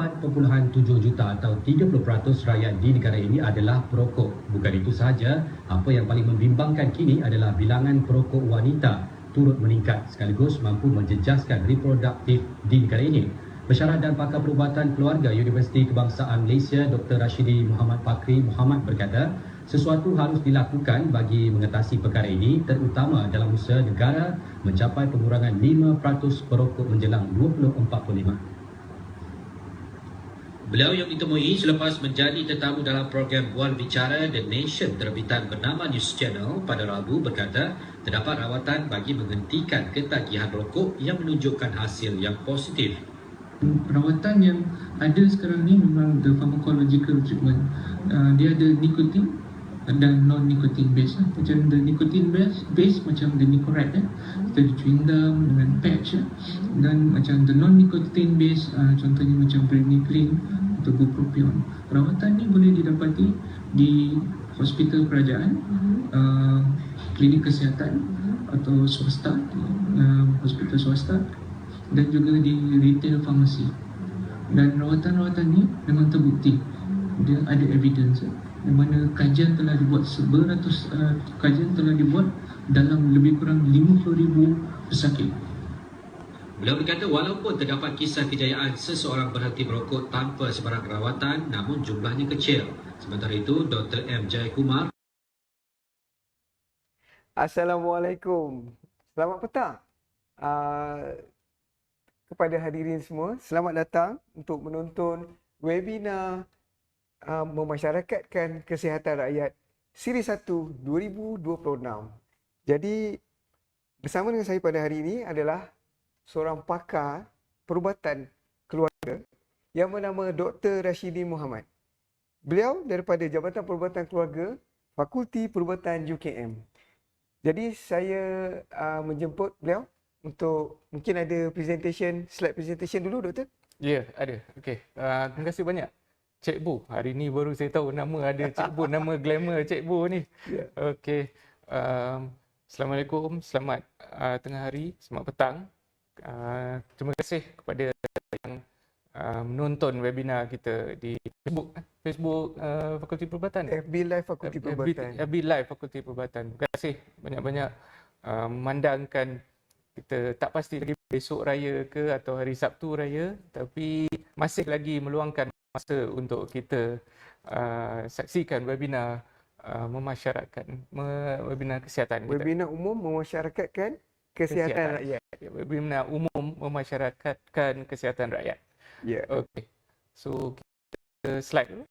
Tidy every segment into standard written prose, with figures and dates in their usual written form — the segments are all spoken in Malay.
4.7 juta atau 30% rakyat di negara ini adalah perokok. Bukan itu sahaja, apa yang paling membimbangkan kini adalah bilangan perokok wanita turut meningkat sekaligus mampu menjejaskan reproduktif di negara ini. Pensyarah dan pakar perubatan keluarga Universiti Kebangsaan Malaysia Dr. Rashidi Muhammad Fakri Muhammad berkata, sesuatu harus dilakukan bagi mengatasi perkara ini terutama dalam usaha negara mencapai pengurangan 5% perokok menjelang 2045. Beliau yang ditemui selepas menjadi tetamu dalam program Bual Bicara The Nation terbitan bernama News Channel pada Rabu berkata terdapat rawatan bagi menghentikan ketagihan rokok yang menunjukkan hasil yang positif. Perawatan yang ada sekarang ni memang the pharmacological treatment. Dia ada nikotin dan non-nicotine based. Macam the nicotine based macam the Nicorette kita ada chewing gum dengan patch dan macam the non-nicotine based contohnya macam Pregabalin atau Bupropion. Perawatan ni boleh didapati di hospital kerajaan, klinik kesihatan atau swasta, hospital swasta dan juga di retail pharmacy. Dan rawatan-rawatan ni memang terbukti dia ada evidence di mana kajian telah dibuat kajian telah dibuat dalam lebih kurang 50,000 pesakit. Beliau berkata walaupun terdapat kisah kejayaan seseorang berhenti merokok tanpa sebarang rawatan namun jumlahnya kecil. Sementara itu Dr. M. Jayakumar. Assalamualaikum. Selamat petang. Kepada hadirin semua, selamat datang untuk menonton webinar memasyarakatkan kesihatan rakyat Siri 1 2026. Jadi bersama dengan saya pada hari ini adalah seorang pakar perubatan keluarga yang bernama Dr. Rashidi Muhammad. Beliau daripada Jabatan Perubatan Keluarga, Fakulti Perubatan UKM. Jadi saya menjemput beliau untuk mungkin ada slide presentation dulu, Doktor. Ya, ada. Okey. Terima kasih banyak. Cik Bu, hari ni baru saya tahu nama ada Cik Bu, nama glamour Cik Bu ni. Yeah. Okey. Assalamualaikum, selamat tengah hari, selamat petang. Terima kasih kepada yang menonton webinar kita di Facebook Fakulti Perubatan. FB Live Fakulti Perubatan. FB Live Fakulti Perubatan. Terima kasih banyak-banyak memandangkan kita tak pasti lagi besok raya ke atau hari Sabtu raya, tapi masih lagi meluangkan masa untuk kita saksikan webinar webinar kesihatan kita. Webinar umum memasyarakatkan kesihatan rakyat. Webinar umum memasyarakatkan kesihatan rakyat. Ya. Yeah. Okey. So kita slide dulu.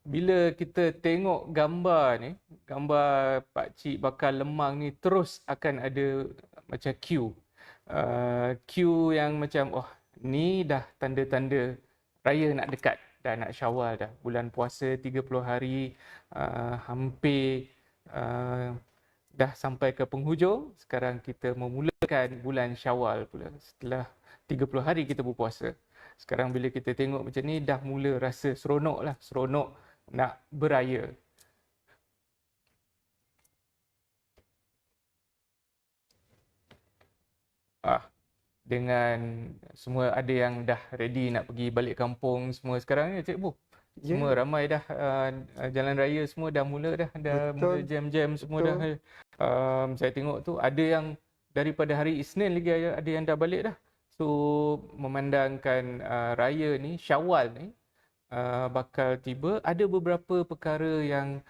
Bila kita tengok gambar ni, gambar Pak Cik bakar lemang ni terus akan ada macam queue. Queue yang macam ni dah tanda-tanda raya nak dekat, dah nak Syawal dah. Bulan puasa 30 hari, hampir dah sampai ke penghujung. Sekarang kita memulakan bulan Syawal pula. Setelah 30 hari kita berpuasa. Sekarang bila kita tengok macam ni, dah mula rasa seronok lah. Seronok nak beraya. Dengan semua ada yang dah ready nak pergi balik kampung semua sekarang ni, Cik Bu. Semua ramai dah jalan raya semua dah mula dah. Dah mula jam-jam semua. Betul. Dah. Saya tengok tu ada yang daripada hari Isnin lagi ada yang dah balik dah. So memandangkan raya ni, Syawal ni bakal tiba, ada beberapa perkara yang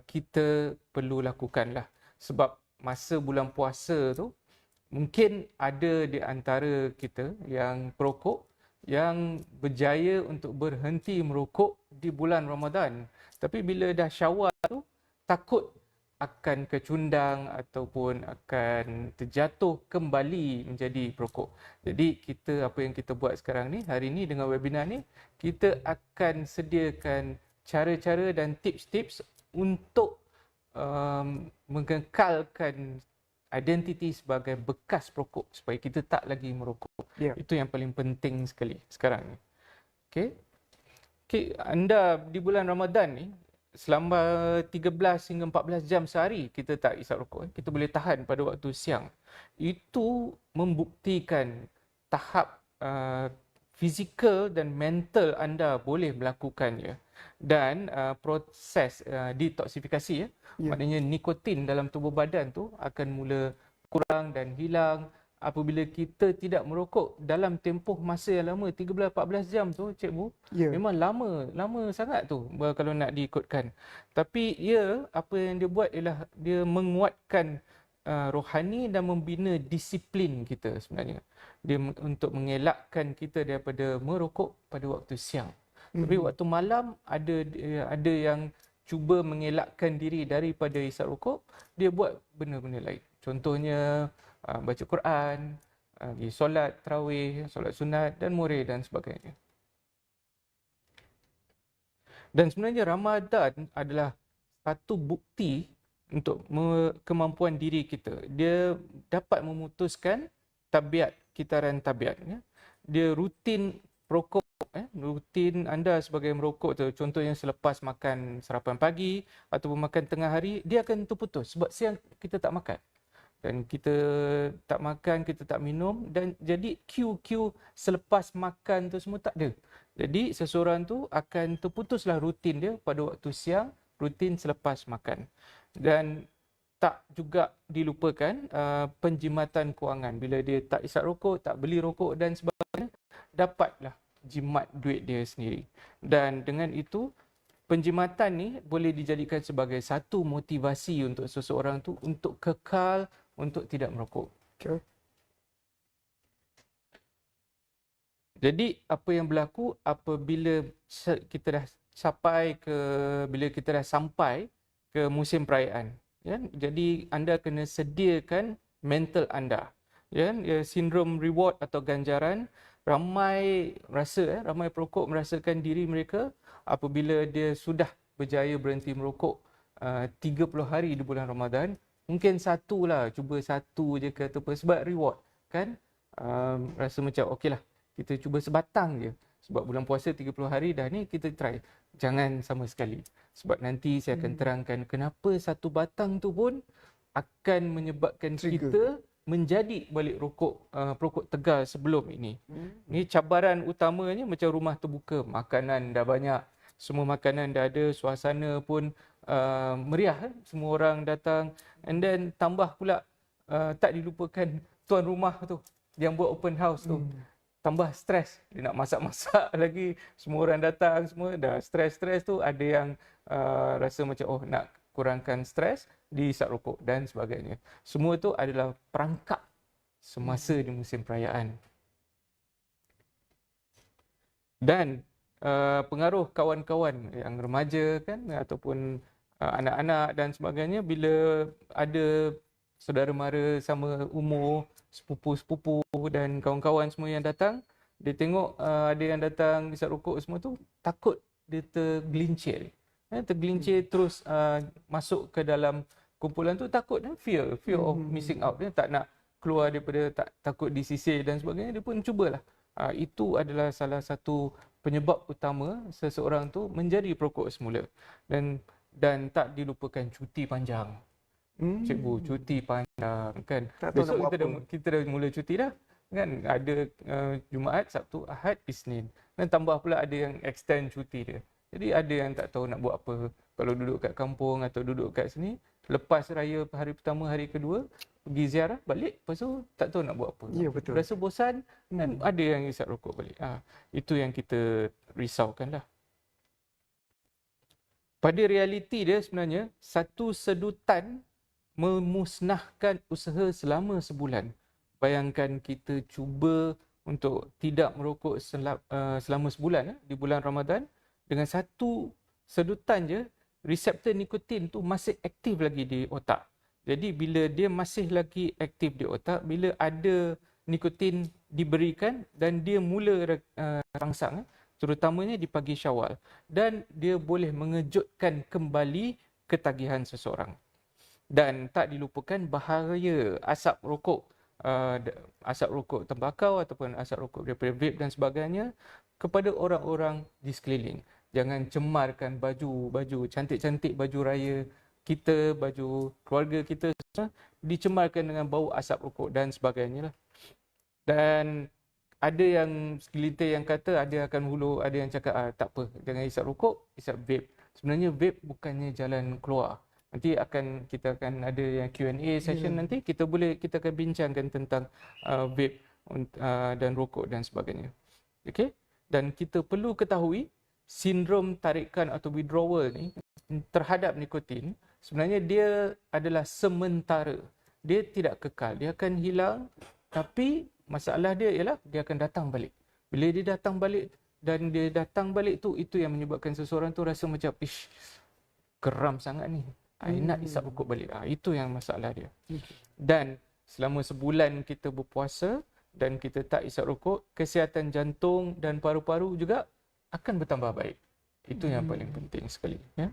kita perlu lakukan lah. Sebab masa bulan puasa tu mungkin ada di antara kita yang perokok yang berjaya untuk berhenti merokok di bulan Ramadan. Tapi bila dah Syawal tu takut akan kecundang ataupun akan terjatuh kembali menjadi perokok. Jadi apa yang kita buat sekarang ni, hari ni dengan webinar ni, kita akan sediakan cara-cara dan tips-tips untuk mengekalkan identiti sebagai bekas perokok supaya kita tak lagi merokok. Yeah. Itu yang paling penting sekali sekarang ni. Okey, anda di bulan Ramadan ni selama 13 hingga 14 jam sehari kita tak isap rokok. Kita boleh tahan pada waktu siang. Itu membuktikan tahap fizikal dan mental anda boleh melakukannya. Dan proses detoksifikasi maknanya nikotin dalam tubuh badan tu akan mula kurang dan hilang apabila kita tidak merokok dalam tempoh masa yang lama 13-14 jam tu cikgu. Memang lama sangat tu kalau nak diikutkan. Tapi apa yang dia buat ialah dia menguatkan rohani dan membina disiplin kita sebenarnya. Dia untuk mengelakkan kita daripada merokok pada waktu siang. Tapi waktu malam ada yang cuba mengelakkan diri daripada isap rokok, dia buat benda-benda lain. Contohnya baca Quran, pergi solat tarawih, solat sunat dan murid dan sebagainya. Dan sebenarnya Ramadan adalah satu bukti untuk kemampuan diri kita. Dia dapat memutuskan tabiat, kitaran tabiatnya. Dia rutin perokok, rutin anda sebagai merokok tu, contohnya selepas makan sarapan pagi ataupun makan tengah hari, dia akan terputus sebab siang kita tak makan. Dan kita tak makan, kita tak minum, dan jadi Q selepas makan tu semua tak ada. Jadi seseorang tu akan terputuslah rutin dia pada waktu siang, rutin selepas makan. Dan tak juga dilupakan penjimatan kewangan. Bila dia tak isap rokok, tak beli rokok dan sebagainya, dapatlah jimat duit dia sendiri. Dan dengan itu, penjimatan ni boleh dijadikan sebagai satu motivasi untuk seseorang tu untuk kekal untuk tidak merokok. Okay. Jadi apa yang berlaku apabila kita dah sampai ke musim perayaan, ya? Jadi anda kena sediakan mental anda. Ya, sindrom reward atau ganjaran, ramai perokok merasakan diri mereka apabila dia sudah berjaya berhenti merokok 30 hari di bulan Ramadan, mungkin cuba satu je ke ataupun sebab reward kan, rasa macam okeylah kita cuba sebatang je sebab bulan puasa 30 hari dah ni, kita try. Jangan sama sekali sebab nanti saya akan terangkan kenapa satu batang tu pun akan menyebabkan kita menjadi balik perokok tegal sebelum ini. Ni cabaran utamanya macam rumah terbuka, makanan dah banyak, semua makanan dah ada, suasana pun meriah, semua orang datang, and then tambah pula tak dilupakan tuan rumah tu yang buat open house tu. Tambah stres, dia nak masak-masak lagi, semua orang datang, semua dah stres tu, ada yang rasa macam nak kurangkan stres, dihisap rokok dan sebagainya. Semua tu adalah perangkap semasa di musim perayaan. Dan pengaruh kawan-kawan yang remaja kan, ataupun anak-anak dan sebagainya, bila ada saudara mara sama umur, sepupu-sepupu dan kawan-kawan semua yang datang, dia tengok ada yang datang hisap rokok semua tu, takut dia tergelincir. Tergelincir terus masuk ke dalam kumpulan tu, takut, fear of missing out. Dia tak nak keluar daripada, takut disisir dan sebagainya, dia pun cubalah. Itu adalah salah satu penyebab utama seseorang tu menjadi perokok semula. Dan tak dilupakan cuti panjang. Cikgu, cuti panjang kan. Besok kita dah mula cuti dah. Kan ada Jumaat, Sabtu, Ahad, Isnin. Dan tambah pula ada yang extend cuti dia. Jadi ada yang tak tahu nak buat apa. Kalau duduk kat kampung atau duduk kat sini, lepas raya hari pertama, hari kedua, pergi ziarah, balik, lepas tu tak tahu nak buat apa. Ya, betul. Rasa bosan, dan ada yang isap rokok balik. Itu yang kita risaukan lah. Pada realiti dia sebenarnya, satu sedutan memusnahkan usaha selama sebulan. Bayangkan kita cuba untuk tidak merokok selama sebulan di bulan Ramadan, dengan satu sedutan je, reseptor nikotin tu masih aktif lagi di otak. Jadi bila dia masih lagi aktif di otak, bila ada nikotin diberikan dan dia mula rangsang, terutamanya di pagi Syawal, dan dia boleh mengejutkan kembali ketagihan seseorang. Dan tak dilupakan bahaya asap rokok tembakau ataupun asap rokok daripada vape dan sebagainya kepada orang-orang di sekeliling. Jangan cemarkan baju cantik-cantik, baju raya kita, baju keluarga kita semua dicemarkan dengan bau asap rokok dan sebagainya lah. Dan ada yang segelintir yang kata ada akan hulu, ada yang cakap tak apa, jangan isap rokok, isap vape. Sebenarnya vape bukannya jalan keluar. Nanti kita akan ada yang Q&A session nanti kita akan bincangkan tentang vape dan rokok dan sebagainya. Okey? Dan kita perlu ketahui sindrom tarikan atau withdrawal ni terhadap nikotin sebenarnya dia adalah sementara. Dia tidak kekal, dia akan hilang, tapi masalah dia ialah dia akan datang balik. Bila dia datang balik dan dia datang balik tu, itu yang menyebabkan seseorang tu rasa macam geram sangat ni. I nak isap rokok balik. Itu yang masalah dia. Dan selama sebulan kita berpuasa dan kita tak isap rokok, kesihatan jantung dan paru-paru juga akan bertambah baik. Itu yang paling penting sekali. Ya?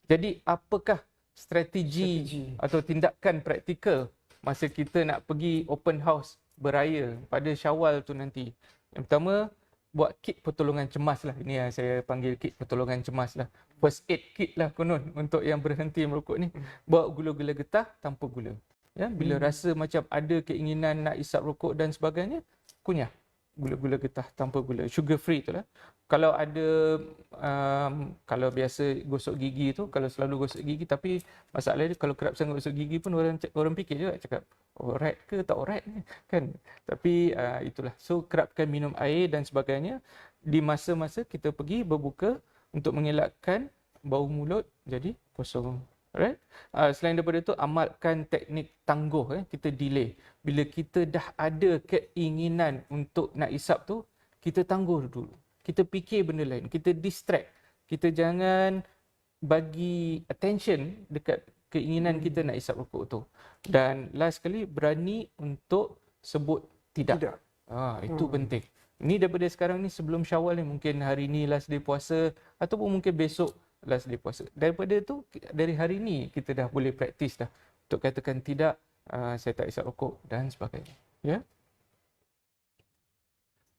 Jadi apakah strategi atau tindakan praktikal masa kita nak pergi open house beraya pada Syawal tu nanti? Yang pertama, buat kit pertolongan cemas lah. Ini yang saya panggil kit pertolongan cemas lah. First aid kit lah konon untuk yang berhenti merokok ni. Bawa gula-gula getah tanpa gula. Ya, bila rasa macam ada keinginan nak isap rokok dan sebagainya, kunyah gula-gula getah tanpa gula. Sugar free tu lah. Kalau ada, kalau biasa gosok gigi tu, kalau selalu gosok gigi, tapi masalah dia kalau kerap sangat gosok gigi pun orang fikir juga cakap, alright ke tak alright kan. Tapi itulah. So kerapkan minum air dan sebagainya di masa-masa kita pergi berbuka untuk mengelakkan bau mulut jadi kosong. Alright. Selain daripada itu, amalkan teknik tangguh. Kita delay. Bila kita dah ada keinginan untuk nak isap tu, kita tangguh dulu. Kita fikir benda lain. Kita distract. Kita jangan bagi attention dekat keinginan kita nak isap rokok tu. Dan last sekali, berani untuk sebut tidak. Itu penting. Ini daripada sekarang ni, sebelum Syawal ni, mungkin hari ni last day puasa ataupun mungkin besok last day puasa. Daripada tu, dari hari ni kita dah boleh praktis dah untuk katakan tidak, saya tak isap rokok dan sebagainya. Ya.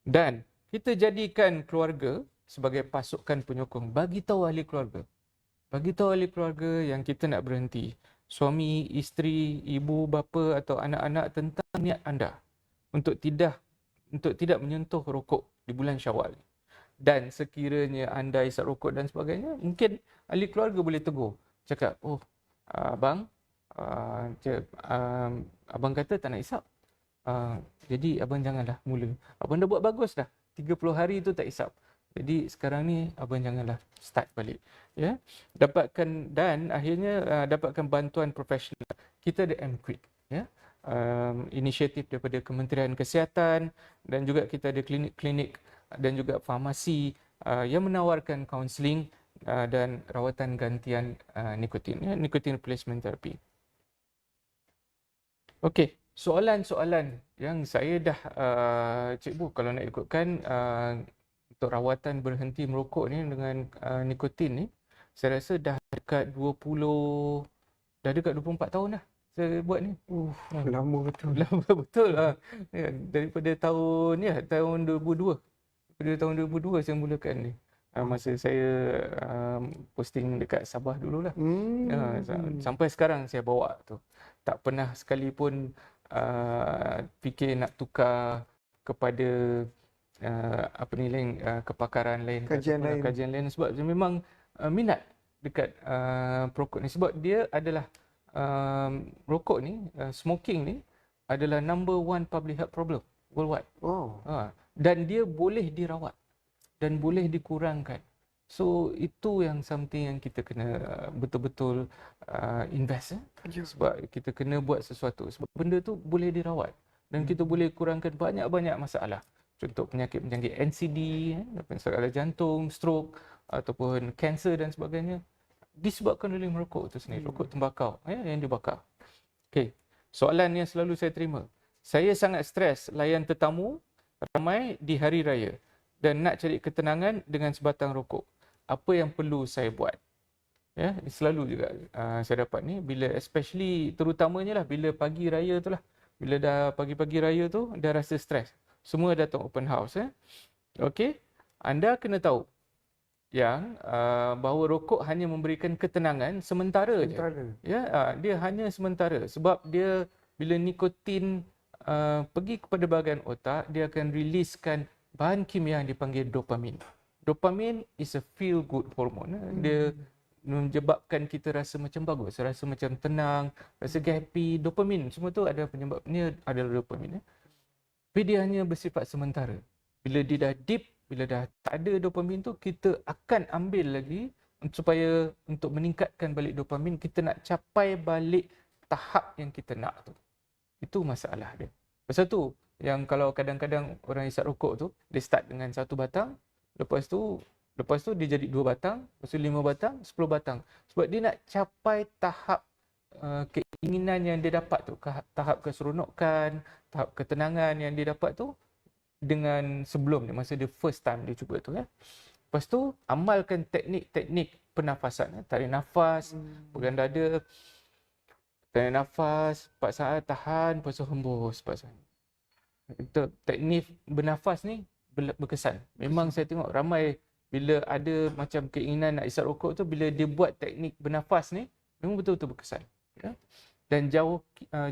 Dan kita jadikan keluarga sebagai pasukan penyokong. Bagi tahu ahli keluarga. Bagi tahu ahli keluarga yang kita nak berhenti. Suami, isteri, ibu, bapa atau anak-anak tentang niat anda untuk tidak menyentuh rokok di bulan Syawal. Dan sekiranya anda isap rokok dan sebagainya, mungkin ahli keluarga boleh tegur. Cakap, abang, abang kata tak nak isap. Jadi abang janganlah mula. Abang dah buat bagus dah. 30 hari tu tak isap. Jadi sekarang ni abang janganlah start balik. Ya. Akhirnya dapatkan bantuan profesional. Kita ada M-Quick, ya. Inisiatif daripada Kementerian Kesihatan dan juga kita ada klinik-klinik dan juga farmasi yang menawarkan kaunseling dan rawatan gantian nikotin, ya, nikotin replacement therapy. Okey, soalan-soalan yang saya dah cikgu kalau nak ikutkan untuk rawatan berhenti merokok ni dengan nikotin ni, saya rasa dah dekat 24 tahun dah saya buat ni. Lama betul. Lama betul lah. Ya, daripada tahun 2002. Daripada tahun 2002 saya mulakan ni. Masa saya posting dekat Sabah dululah. Sampai sekarang saya bawa tu. Tak pernah sekalipun fikir nak tukar kepada kepakaran lain, kajian lain sebab saya memang minat dekat perokok ni sebab dia adalah rokok ni, smoking ni adalah number one public health problem worldwide. Dan dia boleh dirawat dan boleh dikurangkan. So itu yang something yang kita kena betul-betul invest. Sebab kita kena buat sesuatu. Sebab benda tu boleh dirawat dan kita boleh kurangkan banyak-banyak masalah. Contoh penyakit-penyakit NCD, masalah jantung, stroke ataupun kanser dan sebagainya disebabkan oleh merokok itu sendiri, rokok tembakau yang dibakar. Okey, soalan yang selalu saya terima. Saya sangat stres layan tetamu ramai di hari raya dan nak cari ketenangan dengan sebatang rokok. Apa yang perlu saya buat? Ya, selalu juga saya dapat ni bila especially terutamanya lah bila pagi raya tu lah. Bila dah pagi-pagi raya tu dah rasa stres. Semua datang open house. Okey, anda kena tahu yang bahawa rokok hanya memberikan ketenangan sementara je. Ya, dia hanya sementara sebab dia bila nikotin pergi kepada bahagian otak, dia akan riliskan bahan kimia yang dipanggil dopamin. Dopamin is a feel good hormone. Dia menyebabkan kita rasa macam bagus, rasa macam tenang, rasa happy. Dopamin semua tu ada penyebabnya adalah dopamin. Tapi dia hanya bersifat sementara. Bila dia dah deep, bila dah tak ada dopamin tu, kita akan ambil lagi supaya untuk meningkatkan balik dopamin, kita nak capai balik tahap yang kita nak tu. Itu masalah dia. Pasal tu, yang kalau kadang-kadang orang isap rokok tu, dia start dengan 1 batang, lepas tu dia jadi 2 batang, lepas tu 5 batang, 10 batang. Sebab dia nak capai tahap keinginan yang dia dapat tu, tahap keseronokan, tahap ketenangan yang dia dapat tu dengan sebelum dia, masa dia first time dia cuba tu ya. Lepas tu amalkan teknik-teknik pernafasan, tarik nafas, pegang dada, tarik nafas 4 saat, tahan, lepas tu hembus 4 saat. Teknik bernafas ni berkesan. Memang saya tengok ramai bila ada macam keinginan nak isap rokok tu, bila dia buat teknik bernafas ni, memang betul-betul berkesan. Ya? Dan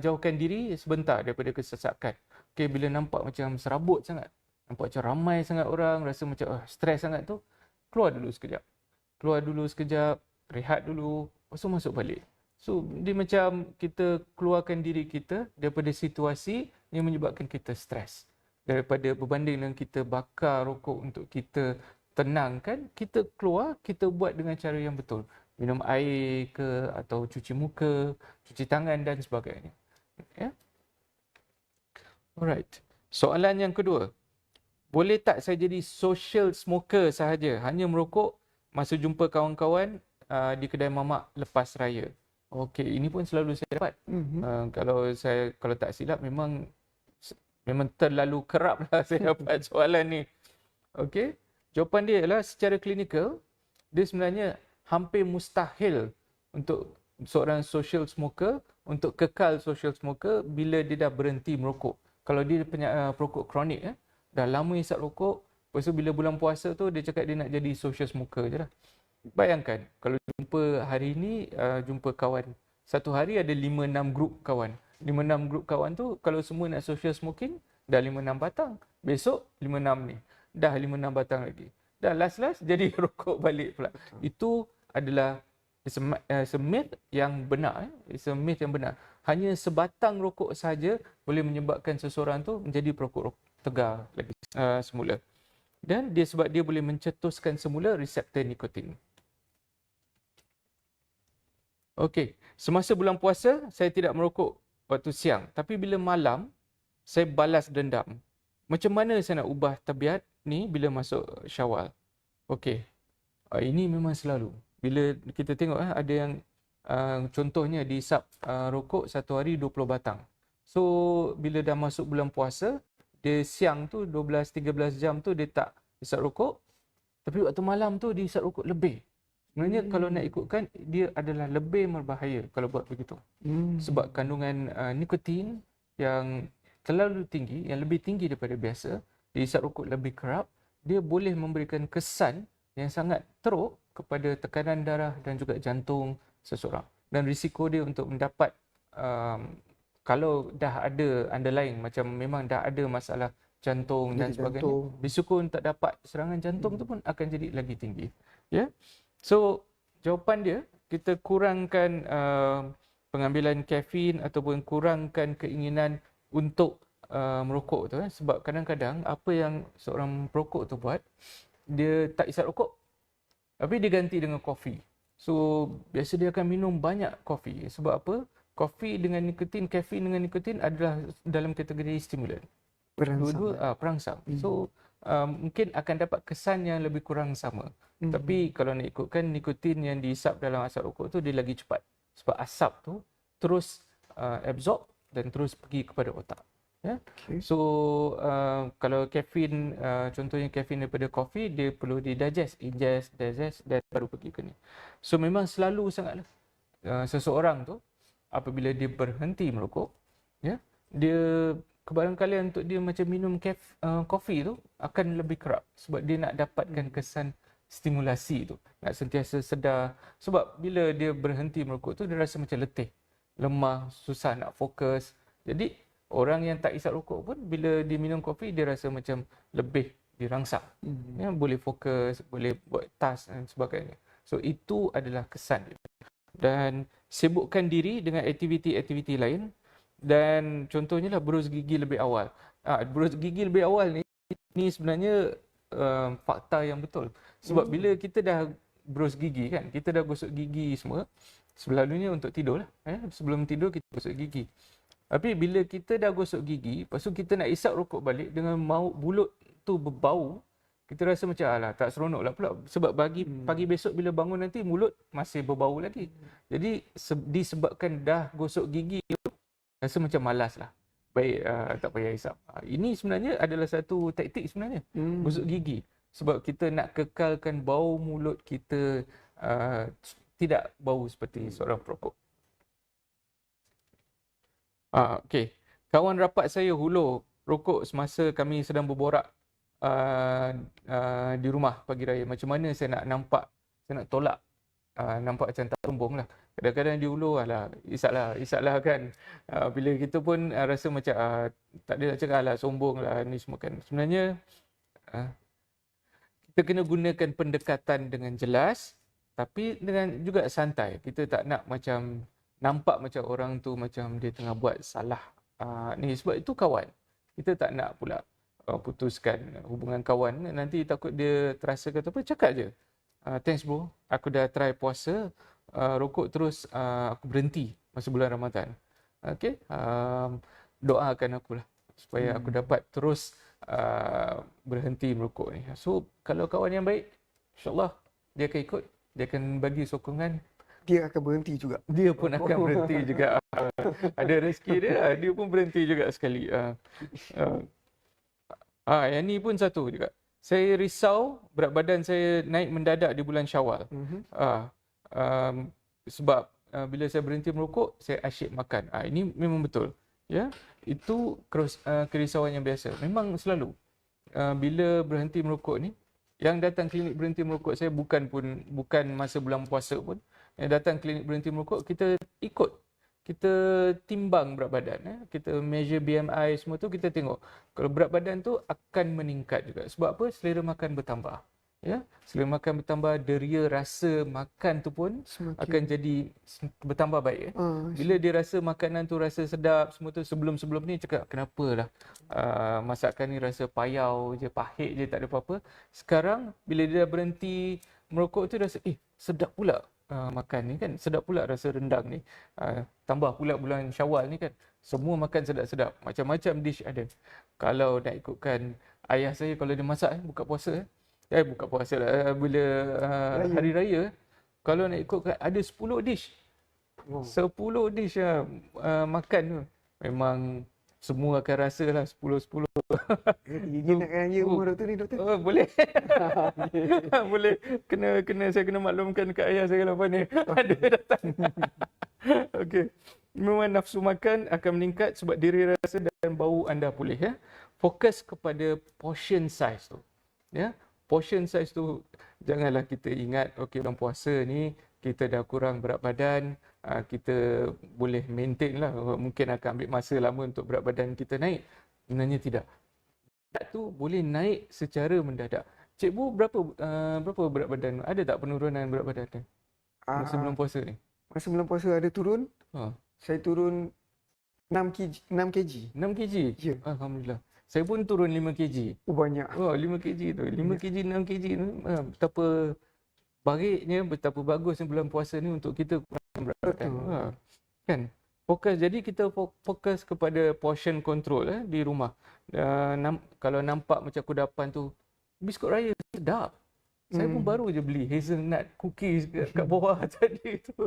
jauhkan diri sebentar daripada kesesakan. Okay, bila nampak macam serabut sangat, nampak macam ramai sangat orang, rasa macam stres sangat tu, keluar dulu sekejap. Rehat dulu, lepas tu masuk balik. So, dia macam kita keluarkan diri kita daripada situasi yang menyebabkan kita stres. Daripada berbanding dengan kita bakar rokok untuk kita tenangkan, kita keluar, kita buat dengan cara yang betul. Minum air ke, atau cuci muka, cuci tangan dan sebagainya. Ya? Alright. Soalan yang kedua. Boleh tak saya jadi social smoker sahaja, hanya merokok masa jumpa kawan-kawan di kedai mamak lepas raya? Okey, ini pun selalu saya dapat. Kalau tak silap memang terlalu kerap lah saya dapat soalan ni. Okey. Jawapan dia ialah secara klinikal, dia sebenarnya hampir mustahil untuk seorang social smoker untuk kekal social smoker bila dia dah berhenti merokok. Kalau dia perokok kronik, dah lama isap rokok, lepas tu bila bulan puasa tu dia cakap dia nak jadi social smoker je lah. Bayangkan, kalau jumpa hari ni, jumpa kawan, satu hari ada 5-6 grup kawan. 5-6 grup kawan tu, kalau semua nak social smoking, dah 5-6 batang. Besok 5-6 ni, dah 5-6 batang lagi. Dah last jadi rokok balik pula. Itu adalah it's a myth yang benar. It's a myth yang benar. Hanya sebatang rokok saja boleh menyebabkan seseorang tu menjadi perokok tegar lagi semula. Dan sebab dia boleh mencetuskan semula reseptor nikotin. Okey, semasa bulan puasa saya tidak merokok waktu siang, tapi bila malam saya balas dendam. Macam mana saya nak ubah tabiat ni bila masuk Syawal? Okey. Ini memang selalu. Bila kita tengok ada yang contohnya dihisap rokok satu hari 20 batang. So bila dah masuk bulan puasa, dia siang tu 12-13 jam tu dia tak hisap rokok, tapi waktu malam tu dia hisap rokok lebih. Sebenarnya kalau nak ikutkan, dia adalah lebih berbahaya kalau buat begitu. Sebab kandungan nikotin yang terlalu tinggi, yang lebih tinggi daripada biasa, dia hisap rokok lebih kerap, dia boleh memberikan kesan yang sangat teruk kepada tekanan darah dan juga jantung seseorang. Dan risiko dia untuk mendapat, kalau dah ada underlying, macam memang dah ada masalah jantung dan sebagainya, risiko tak dapat serangan jantung tu pun akan jadi lagi tinggi. Ya? So, jawapan dia, kita kurangkan pengambilan kafein ataupun kurangkan keinginan untuk merokok tu. Sebab kadang-kadang apa yang seorang perokok tu buat, dia tak isap rokok, tapi dia ganti dengan kopi. So, biasa dia akan minum banyak kopi. Sebab apa? Kopi dengan nikotin, kafein dengan nikotin adalah dalam kategori stimulan. Dua-dua perangsang. So, mungkin akan dapat kesan yang lebih kurang sama. Tapi kalau nak ikutkan, nikotin yang dihisap dalam asap rokok tu dia lagi cepat. Sebab asap tu terus absorb dan terus pergi kepada otak. Ya? Okay. So, kalau kafein, contohnya kafein daripada kopi, dia perlu digest, digest dan baru pergi ke ni. So, memang selalu sangatlah seseorang tu, apabila dia berhenti merokok, ya, dia kebarangkalian untuk dia macam minum kopi tu akan lebih kerap. Sebab dia nak dapatkan kesan stimulasi tu, nak sentiasa sedar. Sebab bila dia berhenti merokok tu, dia rasa macam letih, lemah, susah nak fokus. Jadi Orang yang tak isap rokok pun bila dia minum kopi dia rasa macam lebih dirangsang. Ya, boleh fokus, boleh buat task dan sebagainya. So itu adalah kesan dia. Dan sibukkan diri dengan aktiviti-aktiviti lain, dan contohnya lah berus gigi lebih awal. Berus gigi lebih awal ni sebenarnya fakta yang betul. Sebab bila kita dah berus gigi kan, kita dah gosok gigi semua, selalunya untuk tidur lah. Sebelum tidur kita gosok gigi. Tapi bila kita dah gosok gigi, lepas tu kita nak isap rokok balik dengan mulut tu berbau, kita rasa macam alah tak seronok lah pula. Sebab pagi besok bila bangun nanti mulut masih berbau lagi. Jadi disebabkan dah gosok gigi, rasa macam malas lah. Baik, tak payah isap. Ini sebenarnya adalah satu taktik sebenarnya, gosok gigi. Sebab kita nak kekalkan bau mulut kita tidak bau seperti seorang perokok. Okey. Kawan rapat saya hulur rokok semasa kami sedang berborak di rumah pagi raya. Macam mana saya nak nampak, saya nak tolak nampak macam tak sombong lah. Kadang-kadang dia hulur, alah, isap lah kan. Bila kita pun rasa macam tak ada nak cakap, alah, sombong lah ni semua kan. Sebenarnya kita kena gunakan pendekatan dengan jelas, tapi dengan juga santai. Kita tak nak macam nampak macam orang tu macam dia tengah buat salah. Ni sebab itu kawan. Kita tak nak pula putuskan hubungan kawan. Nanti takut dia terasa kata apa, cakap je. Thanks bro, aku dah try puasa, rokok terus aku berhenti masa bulan Ramadan. Okay, doakan aku lah supaya aku dapat terus berhenti merokok ni. So kalau kawan yang baik, insyaAllah dia akan ikut, dia akan bagi sokongan. Dia akan berhenti juga. Dia pun akan berhenti juga. Ada rezeki dia pun berhenti juga sekali. Yang ni pun satu juga. Saya risau berat badan saya naik mendadak di bulan Syawal. Sebab bila saya berhenti merokok, saya asyik makan. Ini memang betul. Ya, itu kerisauan yang biasa. Memang selalu bila berhenti merokok ni, yang datang klinik berhenti merokok saya bukan masa bulan puasa pun. Yang datang klinik berhenti merokok, kita ikut, kita timbang berat badan, kita measure BMI semua tu, kita tengok kalau berat badan tu akan meningkat juga. Sebab apa? Selera makan bertambah. Ya, selera makan bertambah, deria rasa makan tu pun akan jadi bertambah baik. Bila dia rasa makanan tu rasa sedap semua tu, sebelum ni cakap kenapalah masakan ni rasa payau je, pahit je, tak ada apa-apa. Sekarang bila dia dah berhenti merokok tu, rasa sedap pula makan ni kan, sedap pula rasa rendang ni. Tambah pula bulan Syawal ni kan, semua makan sedap-sedap, macam-macam dish ada. Kalau nak ikutkan ayah saya, kalau dia masak buka puasa lah, bila hari raya, kalau nak ikutkan ada 10 dish. 10 dish makan tu. Memang semua akan rasa lah 10-10. Gigi nak raya rumah doktor ni, doktor? Boleh. Boleh. Saya kena maklumkan kat ayah saya lah apa ni. Ada datang. Okey. Memang nafsu makan akan meningkat sebab diri rasa dan bau anda pulih. Ya. Fokus kepada portion size tu. Ya. Portion size tu, janganlah kita ingat, okey, bulan puasa ni kita dah kurang berat badan, kita boleh maintain lah. Mungkin akan ambil masa lama untuk berat badan kita naik. Sebenarnya tidak. Berat tu boleh naik secara mendadak. Cikgu berapa berat badan? Ada tak penurunan berat badan masa bulan puasa ni? Masa bulan puasa ada turun. Saya turun 6 kg. 6 kg? Ya. Alhamdulillah. Saya pun turun 5 kg. Banyak. 5 kg tu. 5 kg, 6 kg tu. Betapa baiknya, betapa bagusnya bulan puasa ni untuk kita kurangkan berat badan. Kan? Fokus. Jadi kita fokus kepada portion control di rumah. Kalau nampak macam kudapan tu, biskut raya sedap. Saya pun baru je beli hazelnut cookies kat bawah tadi tu.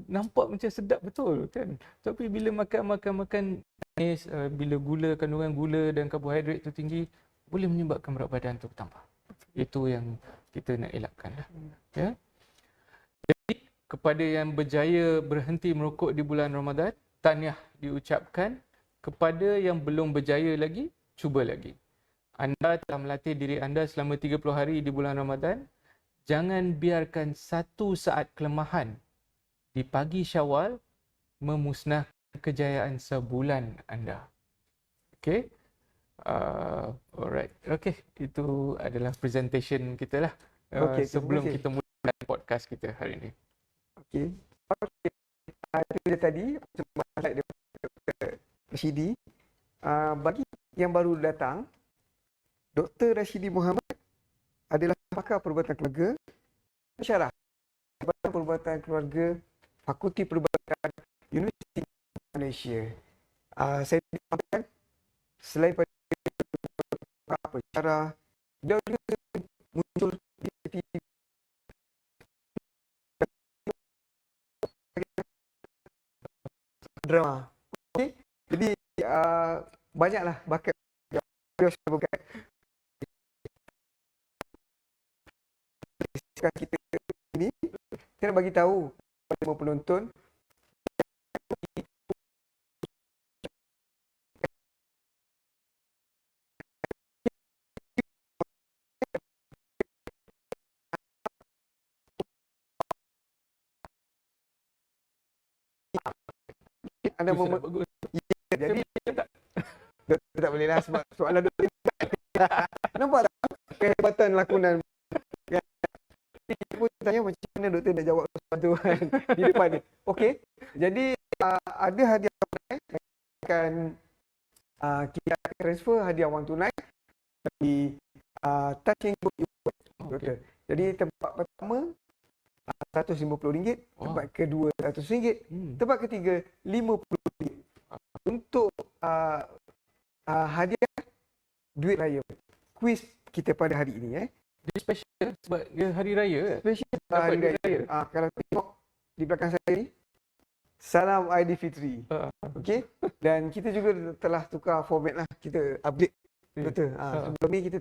Nampak macam sedap betul kan. Tapi bila makan manis, bila kandungan gula dan karbohidrat tu tinggi, boleh menyebabkan berat badan tu bertambah. Itu yang kita nak elakkan lah. Ya. Jadi kepada yang berjaya berhenti merokok di bulan Ramadan, tahniah diucapkan. Kepada yang belum berjaya lagi, cuba lagi. Anda telah melatih diri anda selama 30 hari di bulan Ramadan. Jangan biarkan satu saat kelemahan di pagi Syawal memusnahkan kejayaan sebulan anda. Okay. Alright. Okay. Itu adalah presentation kita lah. Okey, terima Sebelum kasih. kita mulakan podcast kita hari ini. Okey. Okey. Itu dia tadi slide Dr. Rashidi. Bagi yang baru datang, Dr. Rashidi Muhammad adalah pakar perubatan keluarga, pensyarah perubatan keluarga, Fakulti Perubatan Universiti Malaysia. Saya dimaklumkan selain pada pensyarah, beliau juga muncul di drama. Okey. Jadi banyaklah bakat beliau sebabkan kita ini kita nak bagi tahu kepada penonton anda Itu sudah bagus. jadi tak? doktor tak boleh lah sebab soalan doktor nampak tak kehebatan lakonan kan? Pun tanya macam mana doktor nak jawab soalan tu kan di depan ni. Okey, jadi ada hadiah tunai akan kita akan transfer hadiah wang tunai di Touching Book doktor. Jadi tempat pertama RM150, tempat kedua RM100, tempat ketiga RM50. Untuk hadiah duit raya kuis kita pada hari ini Dia special sebab dia hari raya. special Dapat hari duit raya. Kalau tengok di belakang saya ni Salam Aidilfitri. Okey, dan kita juga telah tukar format lah, kita update betul. Sebelum ni kita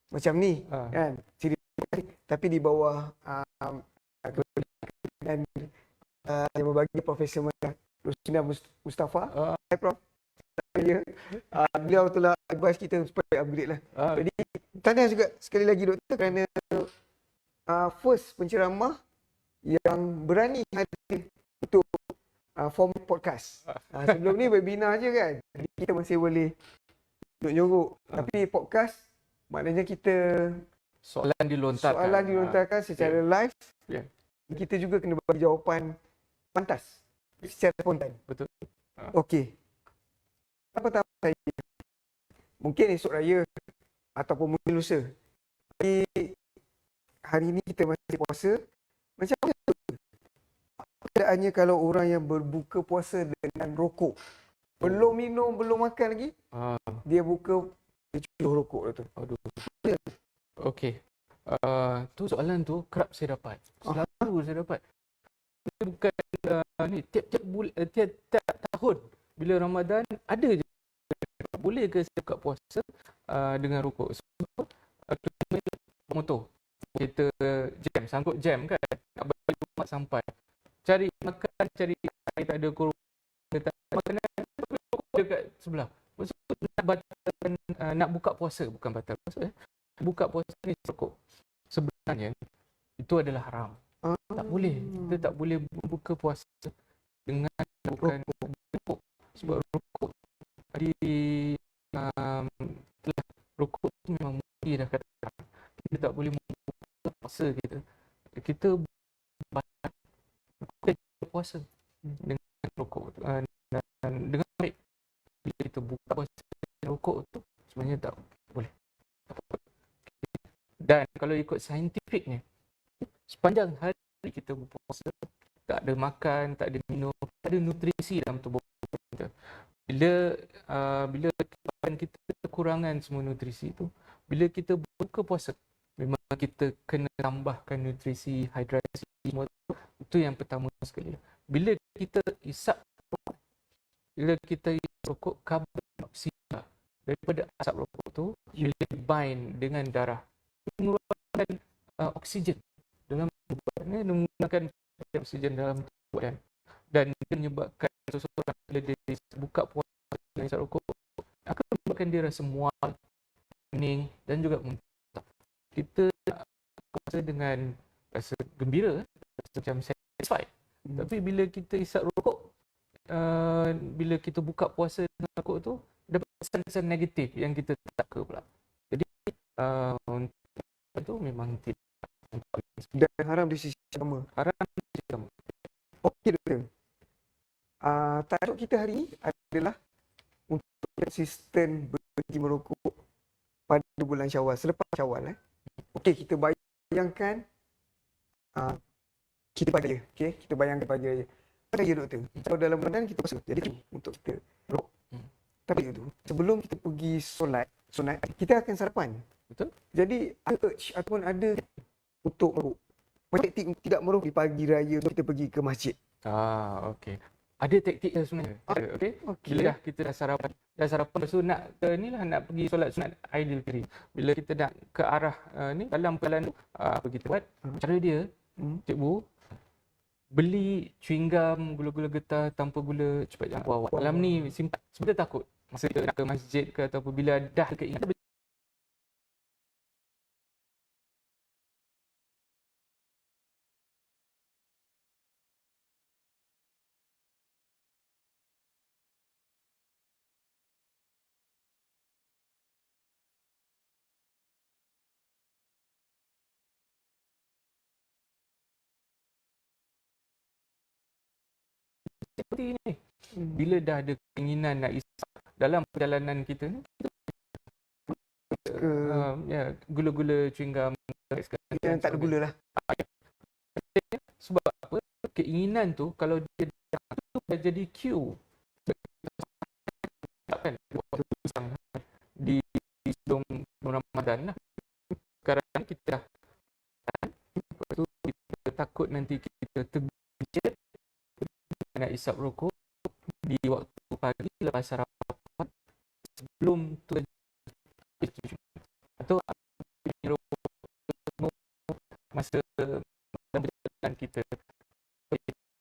macam ni kan ciri tapi di bawah dan yang berbagi Profesor Rosina Mustafa. Hai Prof. Beliau telah advise kita supaya upgrade lah. Jadi tahniah juga sekali lagi doktor kerana first penceramah yang berani hadir untuk format podcast. Sebelum ni webinar je kan. Jadi kita masih boleh nyuruk. Tapi podcast maknanya kita Soalan dilontarkan. secara live. Yeah. Kita juga kena bagi jawapan pantas secara spontan. Betul. Okey. Pertama saya mungkin esok raya ataupun mungkin lusa. Tapi hari ini kita masih puasa. Macam mana keadaannya kalau orang yang berbuka puasa dengan rokok? Belum minum, belum makan lagi. Dia buka, dia cucuk rokok tu. Aduh. Okey. Tu soalan tu kerap saya dapat. Selalu saya dapat. Dia bukan ni tiap tahun bila Ramadan ada je. Boleh ke saya buka puasa dengan rokok? Sebab motor. Kita jam, sangkut jam kan. Nak balik rumah sampai. Cari makan, cari air, tak ada corona, tak ada makanan, rokok dekat sebelah. Maksud nak batalkan, nak buka puasa, bukan batal puasa. Buka puasa ni rokok. Sebenarnya itu adalah haram. Tak boleh. Kita tak boleh buka puasa dengan bukan rokok. Sebab rokok rokok tu memang mesti dah kata kita tak boleh buka puasa kita. Kita puasa dengan rokok dan dengan baik. Bila kita buka puasa dengan rokok tu sebenarnya tak boleh. Dan kalau ikut saintifiknya, sepanjang hari kita berpuasa, tak ada makan, tak ada minum, tak ada nutrisi dalam tubuh kita. Bila kita kekurangan semua nutrisi itu, bila kita buka puasa, memang kita kena tambahkan nutrisi, hidrasi semua itu yang pertama sekali. Bila kita isap rokok, karbon dioksida daripada asap rokok tu bila bind dengan darah mengeluarkan oksigen dalam tubuh badan, menggunakan oksigen dalam tubuh badan dan menyebabkan seseorang bila dia buka puasa dengan isap rokok akan menyebabkan dia rasa mual, pening dan juga muntah. Kita puasa dengan rasa gembira, rasa macam satisfied. Tapi bila kita isap rokok, bila kita buka puasa dengan rokok tu dapat kesan-kesan negatif yang kita tak suka pula. Jadi untuk itu memang tidak Dan haram di sisi agama. haram juga. Okey doktor. Tajuk kita hari ini adalah untuk konsisten berhenti merokok pada bulan Syawal, selepas Syawal. Okey, kita bayangkan kita baca je. Okey, kita bayangkan baca je. Pada je doktor. Kalau dalam Ramadan kita puasa, jadi untuk kita merokok. Tapi itu sebelum kita pergi solat sunat, kita akan sarapan. Betul? Jadi ada urge ataupun ada untuk merokok. Macam taktik untuk tidak merokok di pagi raya untuk kita pergi ke masjid. Okey. Ada taktik dia sebenarnya. Okey. Bila dah kita dah sarapan lepas tu nak ke ni lah, nak pergi solat sunat Aidilfitri. Bila kita nak ke arah ni dalam perjalanan tu apa kita buat? Cara dia cikgu beli chewing gum gula-gula getah tanpa gula cepat jumpa awak. Malam ni simpan. Sebab takut masa kita nak ke masjid ke ataupun bila dah keingat seperti ini. Bila dah ada keinginan nak isap dalam perjalanan kita ni, gula-gula chewing gum yang tak ada gula lah. Sebab apa? Keinginan tu kalau dia dah jadi cue kan di sebelum Ramadan lah. Sekarang ni kita dah lepas tu kita takut nanti kita tergigit nak isap rokok di waktu pagi lepas sarapan sebelum tu atau rokok masa perjalanan kita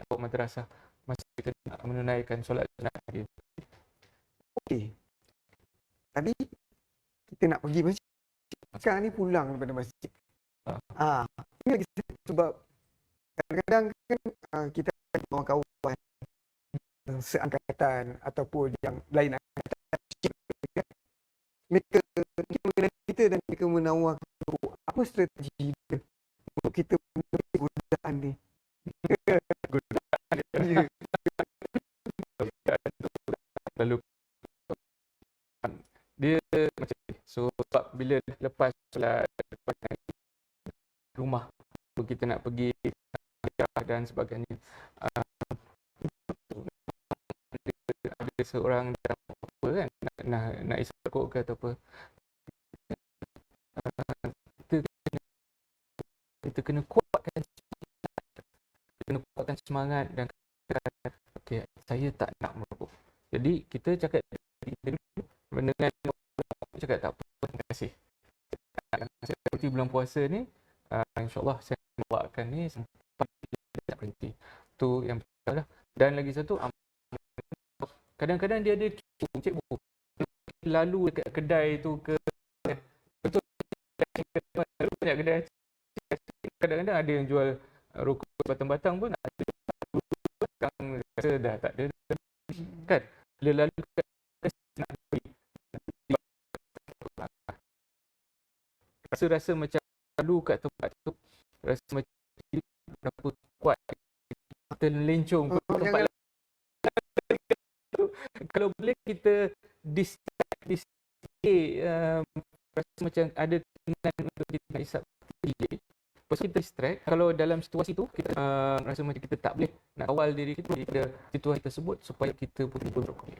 atau madrasah masa kita nak menunaikan solat sunat hari. Okey. Tadi kita nak pergi masjid. Sekarang ni pulang daripada masjid. Ini lagi sebab kadang-kadang kan kita ada kawan-kawan seangkatan ataupun yang lain angkatan. Mereka mengenai kita dan mereka menawarkan apa strategi dia untuk kita memenuhi godaan ni. Lalu dia macam ni. So sebab bila lepas solat rumah kita nak pergi dan sebagainya, ada seorang dalam apa kan nak isap rokok ke atau apa, kita kena kuatkan semangat dan okey, saya tak nak merokok. Jadi kita cakap dengan cakap tak apa, terima kasih. Seperti bulan puasa ni, insyaAllah saya bawakan ni sampai tak berhenti. Tu yang pertama lah. Dan lagi satu, kadang-kadang dia ada cikgu lalu dekat kedai tu ke betul banyak kedai, kadang-kadang ada yang jual rokok batang-batang pun ada, sekarang rasa dah tak ada kan, bila lalu nak beli rasa macam lalu kat tempat tu rasa macam berapa kuat kita lencong ke tempat lain. Kalau boleh kita rasa macam ada keinginan untuk kita nak isap DJ, lepas kita distract. Kalau dalam situasi tu kita rasa macam kita tak boleh nak kawal diri kita pada situasi tersebut supaya kita pun berrokok.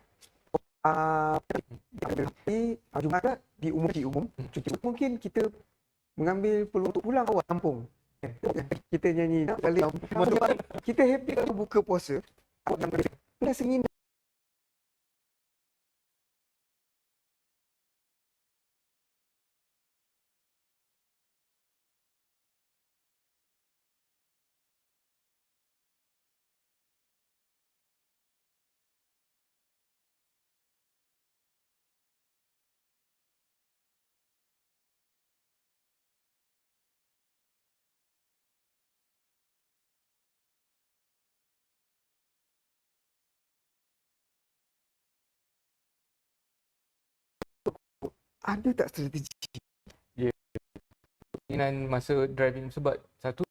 Tapi Jumaat di umum cuti mungkin kita mengambil peluang untuk pulang awal kampung. Kita nyanyi kita happy kalau buka puasa. Dah sengit ada tak strategi? Keinginan masa driving sebab satu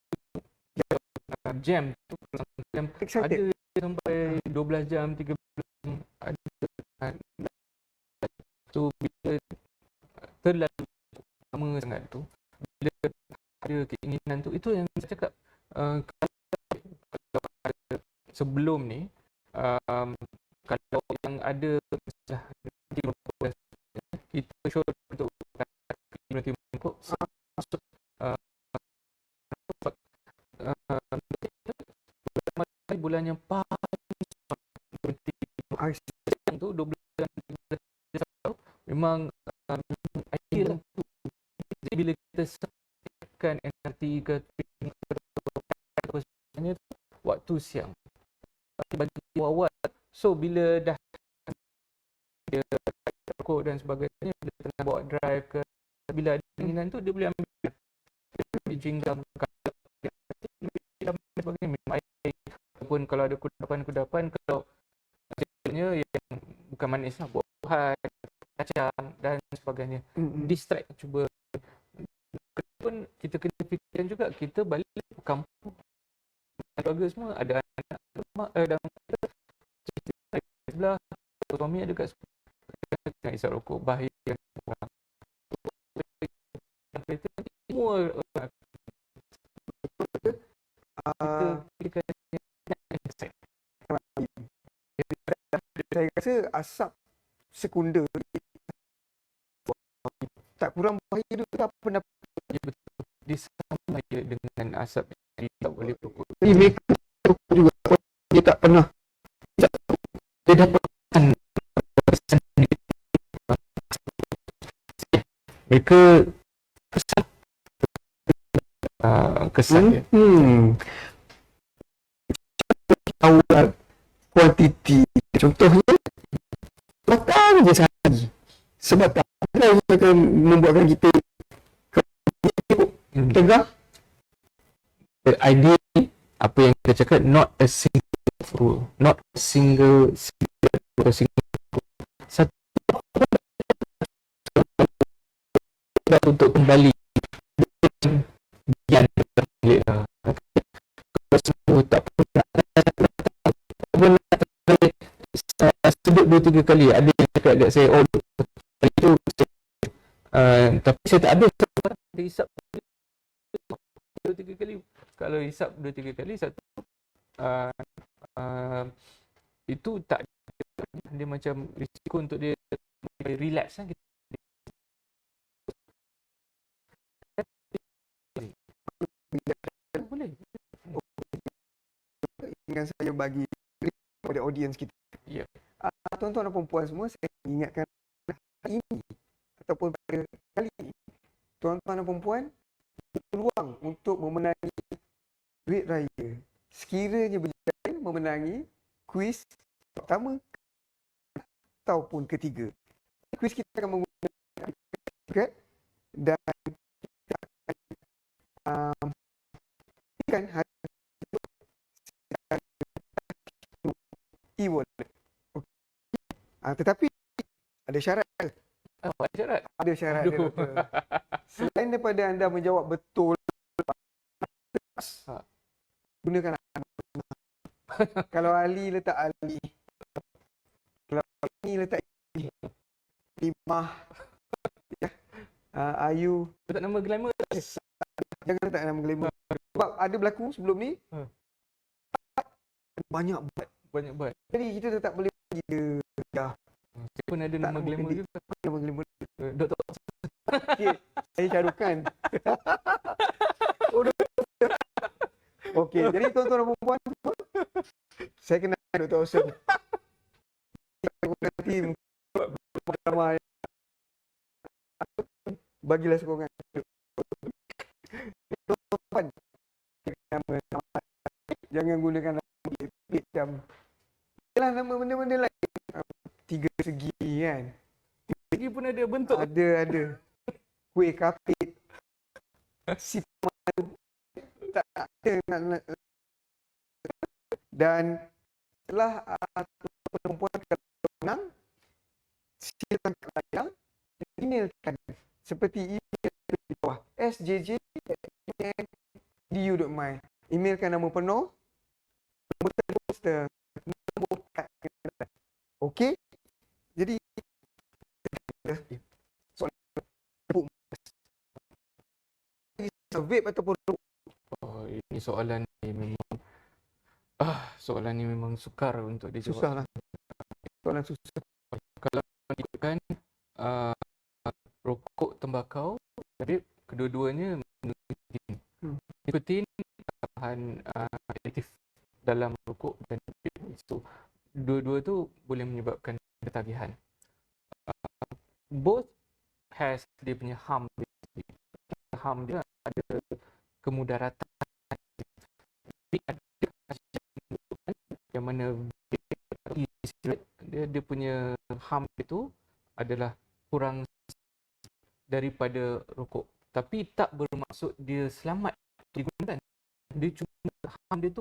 jam tu jam ada Excited. sampai 12 jam, 13 jam ada. So bila terlalu lama sangat tu, bila ada keinginan tu, itu yang saya cakap kalau ada sebelum ni kalau yang ada kita show untuk community untuk bulan yang paling tu 12 memang ideal tu. Jadi bila kita sampaikan NRT ke apa sebenarnya waktu siang bagi awal. So bila dah dia rokok dan sebagainya, dia tengah bawa drive ke, bila ada keinginan tu dia boleh ambil jinggam dan sebagainya, minum air ataupun kalau ada kudapan-kudapan, kalau maksudnya yang bukan manis lah, buah-buahan, kacang dan sebagainya. Distract, cuba pun kita kena fikirkan juga, kita balik ke kampung, keluarga semua ada anak rumah dan sebelah, suami ada kat sebelah, nak isap rokok, bahaya semua saya rasa asap sekunder tak kurang bahaya juga. Apa pendapat? Ya, betul. Dia sama je dengan asap yang tak boleh rokok. Jadi mereka juga dia tak pernah, Dia dapat mereka kesan dia. Tahu kuantiti. Contohnya makan je sehari. Sebab tak ada yang akan membuatkan kita tegak. The idea apa yang kita cakap, not a single rule, not a single satu untuk kembali yang semua tak pernah sebut 2-3 kali. Ada yang cakap dekat saya, oh itu tapi saya tak ada hisap 2-3 kali. Kalau hisap 2-3 kali, satu itu tak, dia macam risiko untuk dia relapse kan. Boleh. Dengan saya bagi kepada audiens kita. Ya. Tuan-tuan dan puan semua, saya ingatkan hari ini ataupun pada kali ini, tuan-tuan dan puan peluang untuk memenangi duit raya. Sekiranya berjaya memenangi kuis pertama ataupun ketiga. Kuis kita akan menggunakan dan kita akan kan e-wallet. Tetapi ada syarat. Apa syarat? Ada syarat dia, doktor. Selain daripada anda menjawab betul, gunakan kalau Ali letak Ali, kalau ini letak ini, Limah, Ayu letak nama glamour. Jangan letak nama glamour. Sebab ada berlaku sebelum ni banyak buat. Jadi kita tak boleh bagi dia. Saya pun ada nama glamour juga. Nama glamour. Doktor. Okey, saya Syarukan. Okey, jadi tuan-tuan dan puan, saya kenal Dr. Osem. Nanti ramai. Bagilah sokongan. Tuan, jangan gunakan nama macam ialah nama benda-benda lain. 3 segi kan. Segi pun ada bentuk. Ada. Kuih kapit. Sipan. Tak ada nak. Dan setelah perempuan kalau menang, silakan ke layang. emailkan seperti email di bawah sjj@du.my. Emailkan nama penuh, nombor telefon poster, nombor kad. Okey. Jadi soalan vape ataupun Oh, ini soalan ni memang soalan ni memang sukar untuk dijawab. susah lah. Soalan susah. Kalau ikutkan rokok, tembakau, vape, kedua-duanya nikotin. Nikotin bahan adiktif dalam rokok dan vape. So, dua-dua tu boleh menyebabkan ketagihan. Both has dia punya harm. Harm dia ada kemudaratan. Tapi ada yang mana dia punya harm itu adalah kurang daripada rokok. Tapi tak bermaksud dia selamat digunakan. Dia cuma harm dia tu,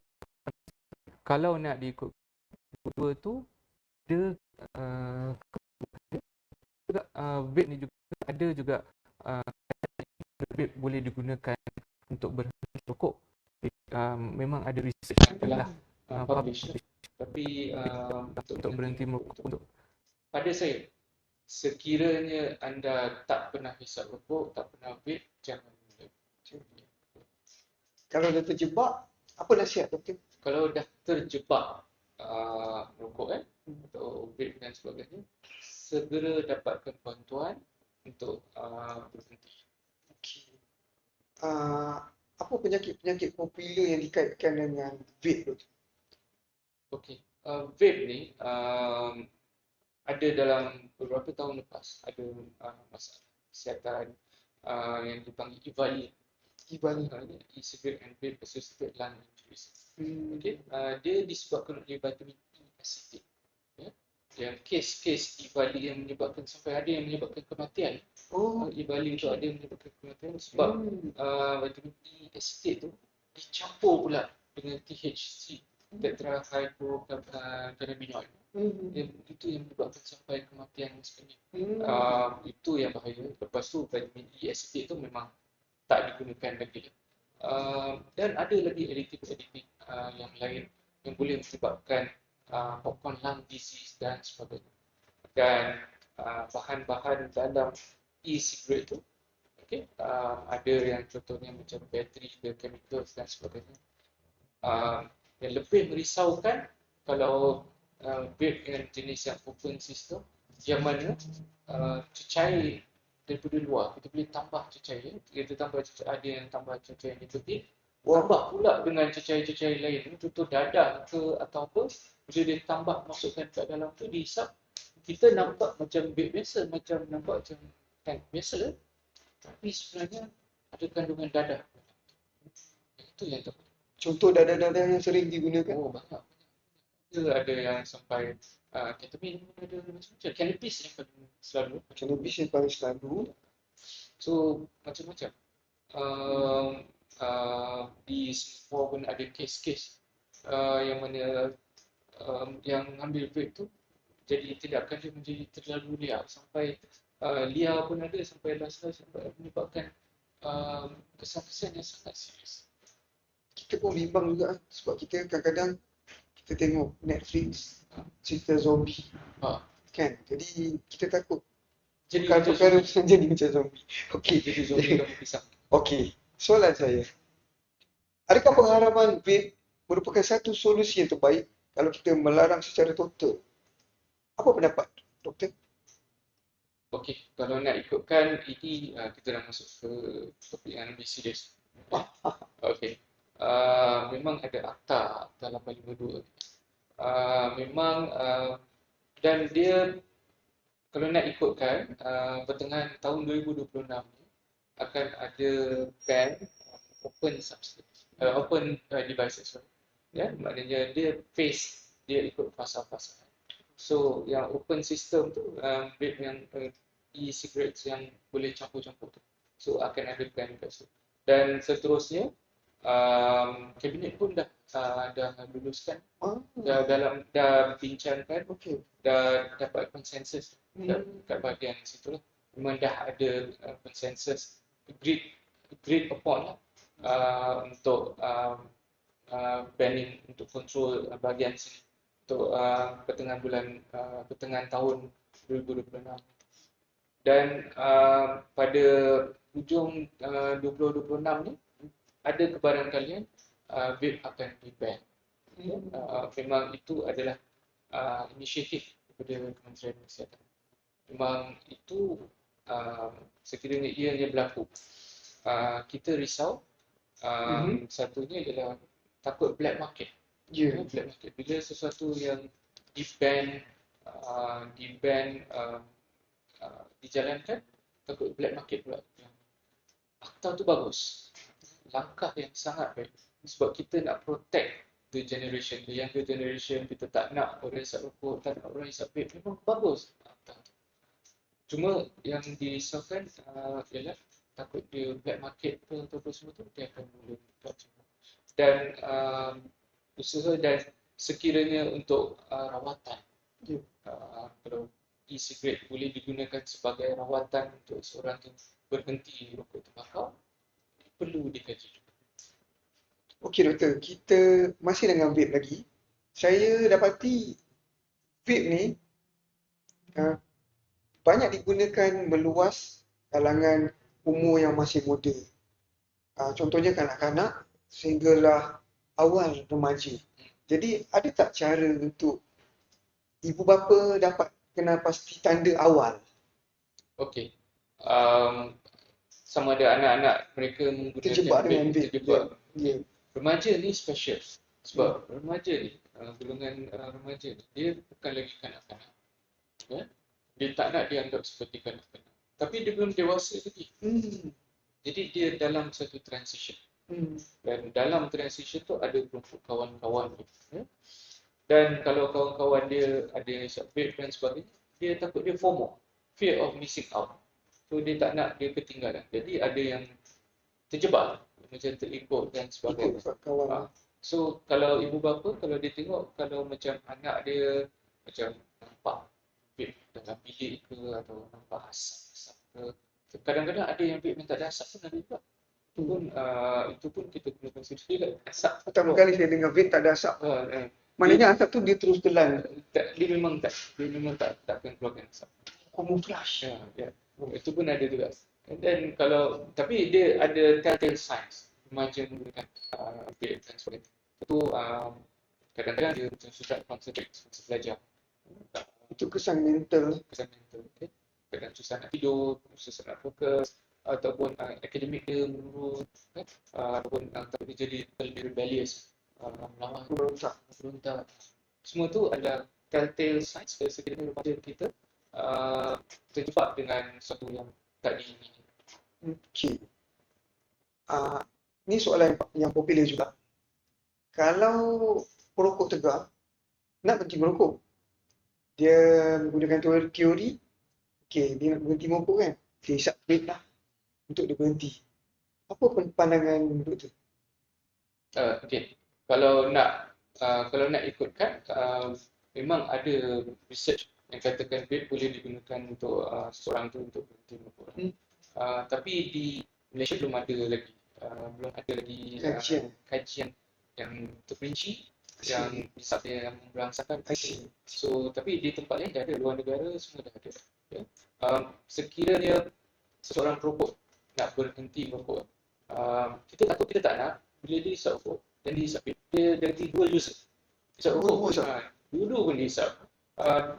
kalau nak diikut dua tu, dia juga vape ni juga ada juga vape boleh digunakan untuk berhenti rokok. Memang ada research adalah publish. Tapi untuk berhenti merokok. Untuk pada saya, sekiranya anda tak pernah hisap rokok, tak pernah vape, jangan mula. Kalau dah terjebak, apa nasihat doktor? Kalau dah terjebak rokok atau vape dan sebagainya, segera dapatkan bantuan untuk berhenti. Okey. Apa penyakit-penyakit popular yang dikaitkan dengan vape tu? Okey, vape ni ada dalam beberapa tahun lepas ada masalah kesihatan yang dipanggil EVALI. E-cigarette and vape associated lung injuries. Okey, dia disebabkan oleh vitamin E acetate. Ya. Yang kes-kes EVALI yang menyebabkan sampai ada yang menyebabkan kematian. EVALI tu ada yang menyebabkan kematian sebab vitamin E acetate tu dicampur pula dengan THC, tetrahydrocannabinol. Itu yang menyebabkan sampai kematian sebenarnya. Itu yang bahaya. Lepas tu vitamin E acetate tu memang tak digunakan lagi. Dan ada lagi aditif yang lain yang boleh menyebabkan popcorn lung disease dan sebagainya. Dan bahan-bahan dalam e-cigarette tu, ada yang contohnya macam bateri, chemicals dan sebagainya. Yang lebih merisaukan kalau vape dengan jenis yang open system, yang mana cecair daripada luar, kita boleh tambah cecair. Kita tambah cecair, ada yang tambah cecair nikotin, tambah pula dengan cecair-cecair lain, contoh dadah ke atau apa. Bila dia tambah masukkan kat dalam tu, dihisap, kita nampak macam vape biasa, macam nampak macam tank biasa, tapi sebenarnya ada kandungan dadah. Itu yang tak. Contoh dadah-dadah yang sering digunakan? Oh, banyak. Ada yang sampai ketamin, ada macam-macam. Cannabis yang paling selalu. Cannabis yang paling selalu. So, macam-macam. Di Singapura pun ada kes-kes yang mana yang ambil vape tu jadi tindakan dia menjadi terlalu liar. Sampai liar pun ada, sampai last-last sampai menyebabkan kesan-kesan yang sangat serius. Kita pun bimbang juga sebab kita kadang-kadang kita tengok Netflix cerita zombie. Kan? Jadi kita takut Jadi perkara jadi macam zombie. Okey. Jadi zombie kamu pisang. Okey. Soalan saya. Adakah pengharaman vape merupakan satu solusi yang terbaik kalau kita melarang secara total? Apa pendapat doktor? Okey, kalau nak ikutkan ini kita dah masuk ke topik yang lebih serius. Okey. Memang ada akta 852. Memang dan dia kalau nak ikutkan pertengahan tahun 2026 ni akan ada ban open substance, open devices. Ya, maknanya dia ikut fasa-fasa. So yang open system tu vape yang e-cigarettes yang boleh campur-campur tu. So akan ada ban kat situ. Dan seterusnya kabinet pun dah luluskan, dah bincangkan, dah dapat konsensus kat bahagian situ lah. memang dah ada consensus agreed upon lah, untuk banning untuk kontrol bahagian sini untuk pertengahan tahun 2026. Dan pada hujung 2026 ni ada kebarangkalian vape akan di-ban. Memang itu adalah inisiatif daripada Kementerian Kesihatan. Memang itu sekiranya ianya berlaku, kita risau. Satunya ialah takut black market. Black market. Bila sesuatu yang di-ban dijalankan, takut black market pula. Akta tu bagus. Langkah yang sangat baik. Sebab kita nak protect the generation, the younger generation. Kita tak nak orang hisap rokok, tak nak orang hisap vape. Memang bagus akta tu. Cuma yang dirisaukan ialah takut dia black market ke ataupun semua tu, dia akan mula buat semua. Dan usaha dan sekiranya untuk rawatan, kalau e-cigarette boleh digunakan sebagai rawatan untuk seorang yang berhenti rokok tembakau, perlu dikaji juga. Okey doktor, kita masih dengan vape lagi. Saya dapati vape ni banyak digunakan meluas kalangan umur yang masih muda. Contohnya kanak-kanak sehinggalah awal remaja. Jadi ada tak cara untuk ibu bapa dapat kenal pasti tanda awal? Okey. Sama ada anak-anak mereka menggunakan Terjebak dengan vape. terjebak. Ya. Remaja ni special. Sebab remaja ni, golongan remaja ni, dia bukan lagi kanak-kanak. Ya? Dia tak nak dianggap seperti kanak-kanak. Tapi dia belum dewasa lagi. Jadi dia dalam satu transition. Dan dalam transition tu ada kelompok kawan-kawan dia. Dan kalau kawan-kawan dia ada yang hisap vape dan sebagainya, dia takut dia FOMO, fear of missing out. So dia tak nak dia ketinggalan. Jadi ada yang terjebak, macam terikut dan sebagainya. So kalau ibu bapa, kalau dia tengok, kalau macam anak dia macam nampak vape dalam bilik ke atau nampak asap ke, kadang-kadang ada yang vape yang tak ada asap pun ada juga. Itu pun kita kena consider asap. Pertama kali saya dengar vape tak ada asap. Maknanya asap tu dia terus telan. Dia memang takkan keluarkan asap. Camouflage. Ya. Itu pun ada juga. Dan kalau tapi dia ada telltale signs remaja menggunakan vape dan sebagainya. Itu kadang-kadang dia macam susah concentrate masa belajar. Itu kesan mental. Okay? Kadang susah nak tidur, susah nak fokus, ataupun akademik dia menurun, ataupun takut dia jadi lebih rebellious, melawan, berontak. Semua tu adalah telltale signs sekiranya remaja kita terjebak dengan sesuatu yang tak diingini. Okey. Ni soalan yang popular juga. Kalau perokok tegar nak berhenti merokok, dia menggunakan teori, okey, dia nak berhenti merokok kan, dia hisap vape lah untuk dia berhenti. Apa pandangan doktor? Okey, kalau nak ikutkan, memang ada research yang katakan vape boleh digunakan untuk seorang tu untuk berhenti merokok. Tapi di Malaysia belum ada lagi kajian yang terperinci yang yang merangsangkan. So tapi di tempat lain dah ada, luar negara semua dah ada. Ya. Sekiranya seseorang perokok nak berhenti merokok, kita takut kita tak nak bila dia hisap rokok dan dia hisap vape, dia jadi dual user. Hisap rokok dulu pun dia hisap.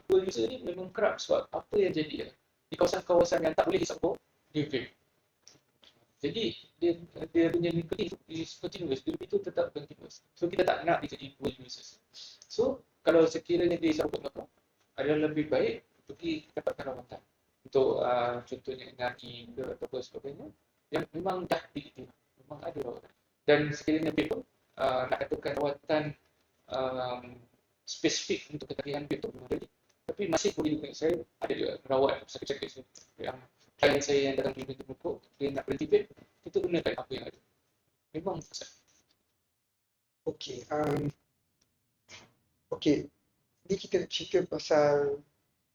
Dual user ni memang kerap sebab apa yang jadi di kawasan-kawasan yang tak boleh hisap rokok, dia vape. Jadi dia punya nikotin is continuous, dia itu tetap continuous. So kita tak nak dia jadi dual users. So kalau sekiranya dia hisap rokok tembakau, adalah lebih baik pergi dapatkan rawatan untuk contohnya energi ke ataupun sebagainya yang memang dah diiktiraf, memang ada rawatan. Dan sekiranya vape pun nak katakan rawatan spesifik untuk ketagihan vape tu memang ada. Tapi masih boleh juga, saya ada juga merawat sakit-sakit yang klien saya yang datang berhenti merokok, dia nak berhenti vape, kita gunakan apa yang ada. Memang besar. Okey. Okey. Ni kita cerita pasal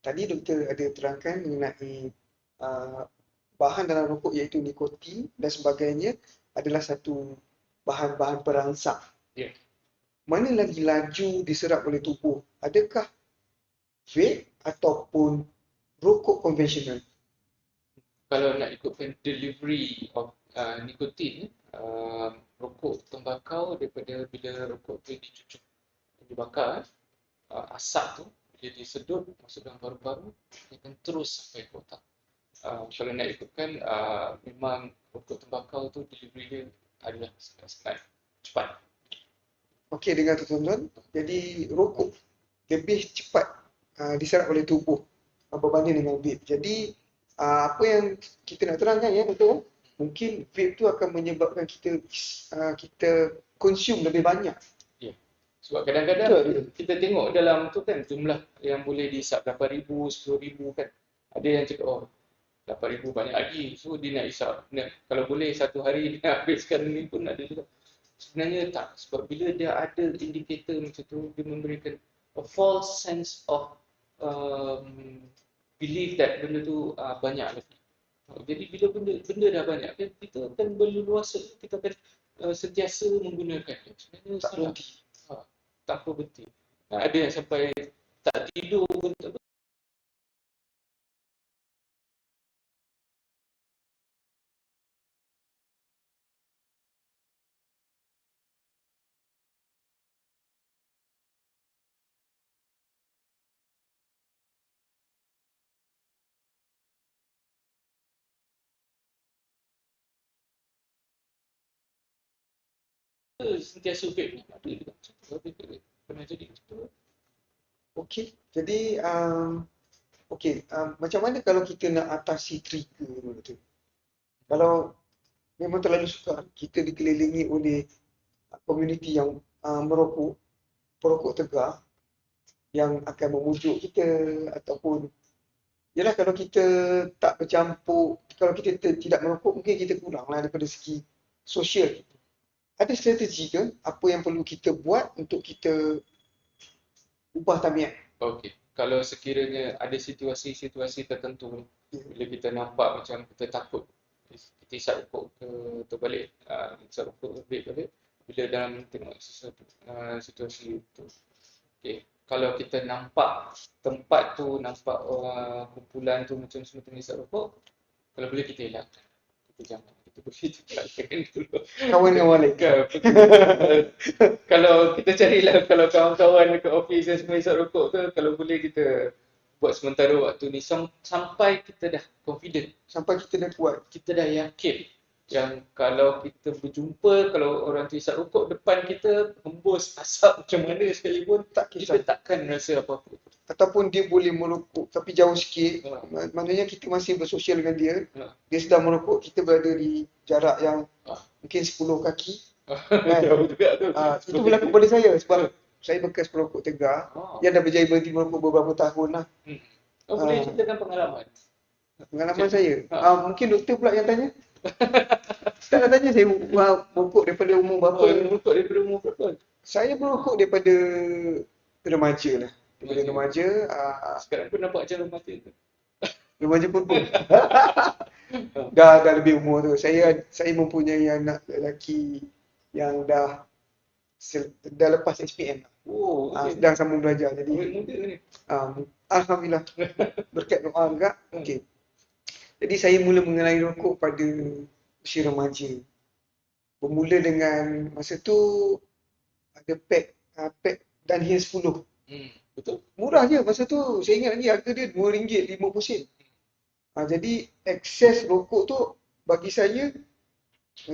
tadi doktor ada terangkan mengenai bahan dalam rokok iaitu nikotin dan sebagainya adalah satu bahan-bahan perangsang. Ya. Mana lagi laju diserap oleh tubuh? Adakah vape ataupun rokok konvensional? Kalau nak ikutkan delivery of nikotin, rokok tembakau daripada bila rokok tu dicucuk, dibakar, asap tu bila disedut masuk dalam paru-paru, dia akan terus sampai ke otak. Kalau nak ikutkan, memang rokok tembakau tu delivery dia adalah sangat cepat. Okey, dengar tuan-tuan. Jadi rokok lebih cepat diserap oleh tubuh berbanding dengan vape. Jadi apa yang kita nak terangkan ya betul, mungkin vape tu akan menyebabkan kita consume lebih banyak. Ya. Sebab kadang-kadang kita tengok dalam tu kan jumlah yang boleh dihisap 8,000, 10,000 kan. Ada yang cakap 8,000 banyak lagi. So dia nak hisap. Kalau boleh satu hari dia habiskan ni pun ada juga. Sebenarnya tak. Sebab bila dia ada indikator macam tu, dia memberikan a false sense of belief that benda tu banyak lagi. Jadi bila benda dah banyak kan, kita akan berleluasa, kita akan sentiasa menggunakan dia. Sebenarnya Tak salah. berhenti. Tanpa berhenti. Ada yang sampai tak tidur pun tak sentiasa vape ni. Ada juga. Pernah jadi macam tu. Okey. Jadi macam mana kalau kita nak atasi trigger tu? Kalau memang terlalu sukar, kita dikelilingi oleh komuniti yang perokok tegar yang akan memujuk kita ataupun yalah kalau kita tak bercampur, kalau kita tidak merokok mungkin kita kuranglah daripada segi sosial kita. Ada strategi ke apa yang perlu kita buat untuk kita ubah tabiat? Okey. Kalau sekiranya ada situasi-situasi tertentu bila kita nampak macam kita takut kita hisap rokok ke terbalik, hisap rokok vape balik bila dalam tengok sesuatu situasi itu. Okey. Kalau kita nampak tempat tu, nampak kumpulan tu macam semua tengah hisap rokok, kalau boleh kita elakkan. Kita jangan. Kita boleh elakkan dulu. Kawan-kawan lagi. Kalau kita carilah, kalau kawan-kawan dekat office yang semua hisap rokok ke, kalau boleh kita buat sementara waktu ni sampai kita dah confident, Sampai kita dah kuat. kita dah yakin yang kalau kita berjumpa, kalau orang tu hisap rokok depan kita, hembus asap macam mana sekalipun, Tak kita kisah. takkan rasa apa-apa. Ataupun dia boleh merokok tapi jauh sikit. Maknanya kita masih bersosial dengan dia. Ha. Dia sedang merokok, kita berada di jarak yang mungkin 10 kaki. Kan? Jauh juga tu. Itu berlaku pada saya sebab saya bekas perokok tegar yang dah berjaya berhenti merokok beberapa tahun lah. Boleh ceritakan pengalaman? Pengalaman saya. Mungkin doktor pula yang tanya. Tak nak tanya saya merokok daripada umur berapa. Merokok daripada umur berapa? Saya merokok daripada remaja lah. Daripada remaja. Sekarang pun nampak macam remaja tu. Remaja pun. dah lebih umur tu. Saya mempunyai anak lelaki yang dah lepas SPM. Oh, okay. Sedang sambung belajar. Jadi Muda ni. alhamdulillah berkat doa juga. Okey. Jadi saya mula mengenali rokok pada usia remaja. Bermula dengan masa tu ada pack Dunhill 10. Betul. Murah je masa tu. Saya ingat lagi harga dia RM2.50. Jadi akses rokok tu bagi saya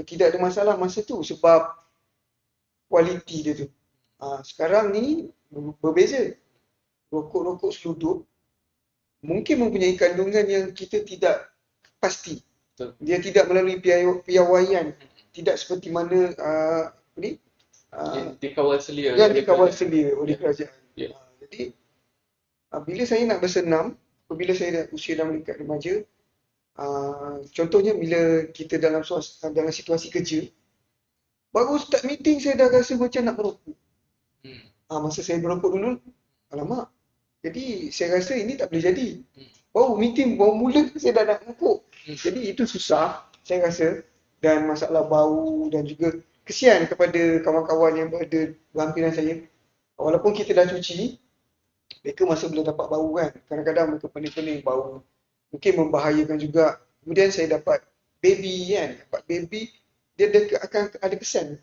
tidak ada masalah masa tu sebab kualiti dia tu. Sekarang ni berbeza. Rokok-rokok seluduk mungkin mempunyai kandungan yang kita tidak pasti. Betul. Dia tidak melalui piawaian. Tidak seperti mana Yang dikawal selia. yang dikawal selia oleh kerajaan. Ya. Jadi bila saya nak bersenam, apabila saya usia dah meningkat remaja, contohnya bila kita dalam situasi kerja, baru start meeting saya dah rasa macam nak merokok. Masa saya merokok dulu, alamak. Jadi saya rasa ini tak boleh jadi. baru mula saya dah nak rokok. Jadi itu susah saya rasa, dan masalah bau dan juga kesian kepada kawan-kawan yang berada berhampiran saya. Walaupun kita dah cuci, mereka masih boleh dapat bau kan. Kadang-kadang mereka pening-pening bau. Mungkin membahayakan juga. Kemudian saya dapat baby kan. Dapat baby, dia akan ada kesan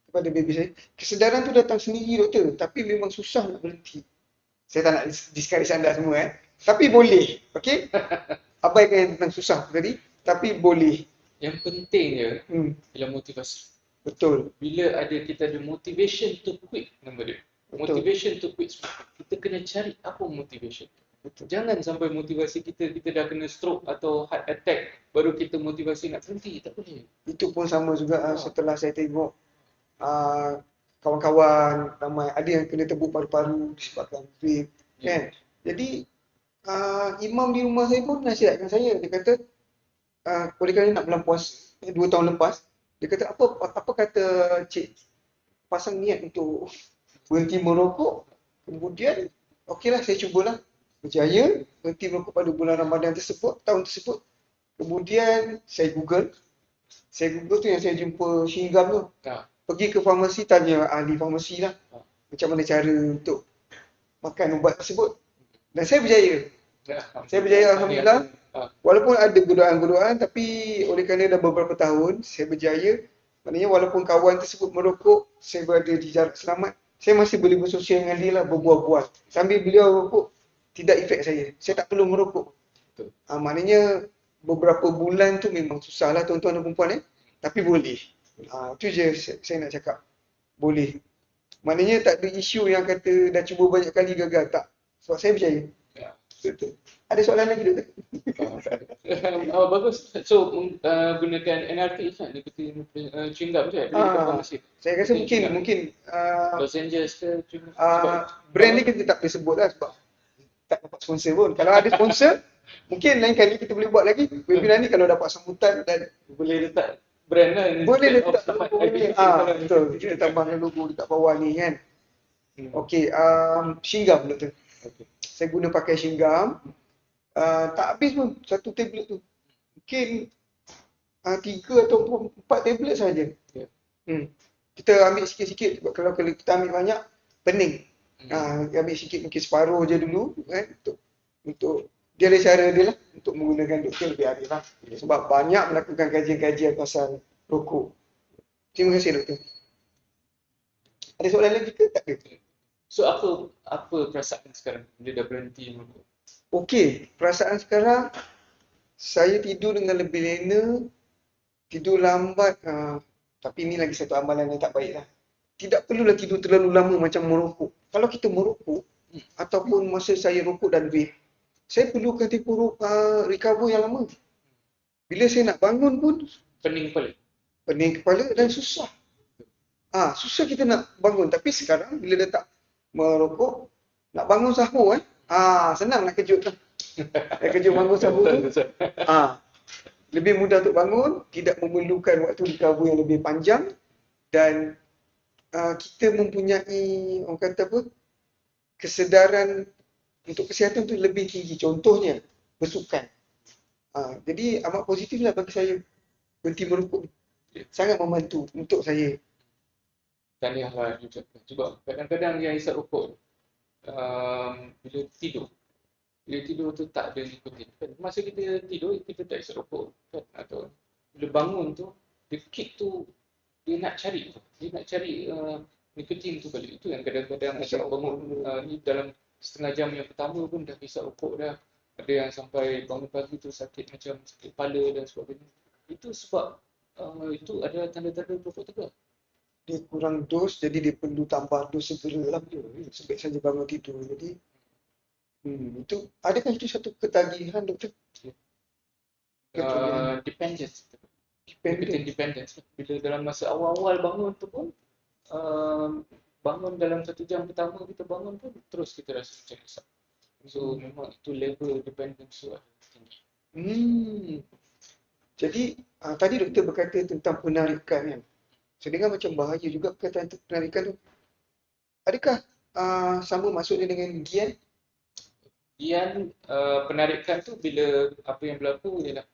kepada baby saya. Kesedaran tu datang sendiri doktor. Tapi memang susah nak berhenti. Saya tak nak discourage anda semua Tapi boleh. Okay? Abaikan yang tentang susah tadi. Tapi boleh. Yang penting je ialah motivasi. Betul. Bila kita ada motivation to quit, nama dia. Betul. Motivation to quit. Kita kena cari apa motivation. Betul. Jangan sampai motivasi kita dah kena stroke atau heart attack baru kita motivasi nak berhenti. Tak boleh. Itu pun sama juga setelah saya tengok kawan-kawan ramai ada yang kena tebuk paru-paru disebabkan vape kan. Jadi imam di rumah saya pun nasihatkan saya. Dia kata oleh kerana nak bulan puasa 2 tahun lepas, dia kata apa kata cik pasang niat untuk berhenti merokok. Kemudian okeylah saya cubalah, berjaya berhenti merokok pada bulan Ramadan tersebut, tahun tersebut. Kemudian saya Google tu yang saya jumpa Shinggam tu. Pergi ke farmasi, tanya ahli farmasi lah macam mana cara untuk makan ubat tersebut. Dan saya berjaya. Saya berjaya alhamdulillah. Walaupun ada godaan-godaan, tapi oleh kerana dah beberapa tahun saya berjaya. Maknanya walaupun kawan tersebut merokok, saya berada di jarak selamat, saya masih boleh bersosial dengan dia lah, berbual-bual. Sambil beliau rokok, tidak efek saya. Saya tak perlu merokok. Maknanya beberapa bulan tu memang susah lah tuan-tuan dan perempuan tapi boleh. Itu je saya nak cakap. Boleh. Maknanya tak ada isu yang kata dah cuba banyak kali gagal. Tak. Sebab saya berjaya. Betul. Ada soalan lagi doktor? Bagus. So gunakan NRT kan? Nikotin chewing gum je? Beli dekat farmasi? Saya rasa mungkin Los Angeles ke chewing gum? brand ni kita tak boleh sebut lah sebab tak dapat sponsor pun. Kalau ada sponsor, mungkin lain kali kita boleh buat lagi. Webinar ni kalau dapat sambutan dan boleh letak brand lah. boleh letak logo ni. Betul. Kita tambahkan logo dekat bawah ni kan. Okey, Shinggam doktor. Saya guna pakai Shinggam. Tak habis pun satu tablet tu. Mungkin 3 atau 4 tablet saja. Kita ambil sikit-sikit sebab kalau kita ambil banyak pening. Ambil sikit mungkin separuh je dulu kan untuk dia ada cara dia lah untuk menggunakan doktor lebih adil lah. Sebab banyak melakukan kajian-kajian pasal rokok. Terima kasih doktor. Ada soalan lagi ke? Tak ada. So apa perasaan sekarang bila dah berhenti merokok? Okey, perasaan sekarang saya tidur dengan lebih lena, tidur lambat. Tapi ini lagi satu amalan yang tak baik lah. Tidak perlulah tidur terlalu lama macam merokok. Kalau kita merokok ataupun masa saya rokok dan vape, saya perlukan tempoh recover yang lama. Bila saya nak bangun pun Pening kepala dan susah. Susah kita nak bangun. Tapi sekarang bila dah tak merokok, nak bangun sahur senang nak kejut lah. Nak kejut bangun sahur tu. Lebih mudah untuk bangun, tidak memerlukan waktu recover yang lebih panjang dan kita mempunyai orang kata kesedaran untuk kesihatan tu lebih tinggi. Contohnya bersukan. Jadi amat positif lah bagi saya berhenti merokok. Sangat membantu untuk saya. Tahniahlah juga. Kadang-kadang yang hisap rokok bila tidur tu tak ada nikotin kan. Masa kita tidur kita tak hisap rokok kan. Atau bila bangun tu the kick tu dia nak cari nikotin tu balik. Itu yang kadang-kadang macam bangun ni dalam setengah jam yang pertama pun dah hisap rokok dah. Ada yang sampai bangun pagi tu sakit kepala dan sebagainya. Itu sebab itu adalah tanda-tanda rokok tegar. Dia kurang dos, jadi dia perlu tambah dos segera lah. Sebaik saja bangun tidur. Jadi itu adakah itu satu ketagihan doktor? Dependence. Dependence. Bila dalam masa awal-awal bangun tu pun bangun dalam 1 jam pertama kita bangun pun terus kita rasa macam kesat. So memang itu level dependence tu tinggi. Jadi tadi doktor berkata tentang penarikan kan. Saya dengar macam bahaya juga perkataan penarikan tu. Adakah sama maksudnya dengan gian? Kemudian penarikan tu bila apa yang berlaku ialah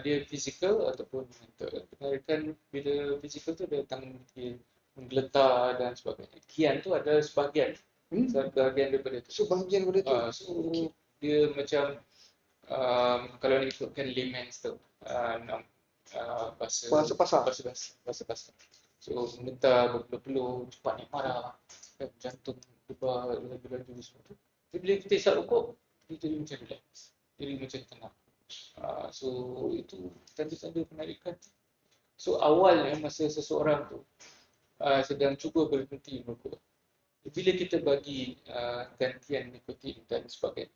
dia fizikal ataupun mental. Penarikan bila fizikal tu dia tangan dia menggeletar dan sebagainya. Kian tu ada sebahagian daripada tu. Sebahagian daripada tu. So dia macam kalau nak ikutkan layman's tu Bahasa pasar. bahasa pasar. So mengentar berpeluh-peluh, cepat naik marah, jantung debar laju-laju semua tu. Tapi bila kita isap rokok, dia jadi macam relax, jadi macam tenang. So itu tanda-tanda penarikan. So awalnya masa seseorang tu sedang cuba berhenti merokok, bila kita bagi gantian nikotin dan sebagainya,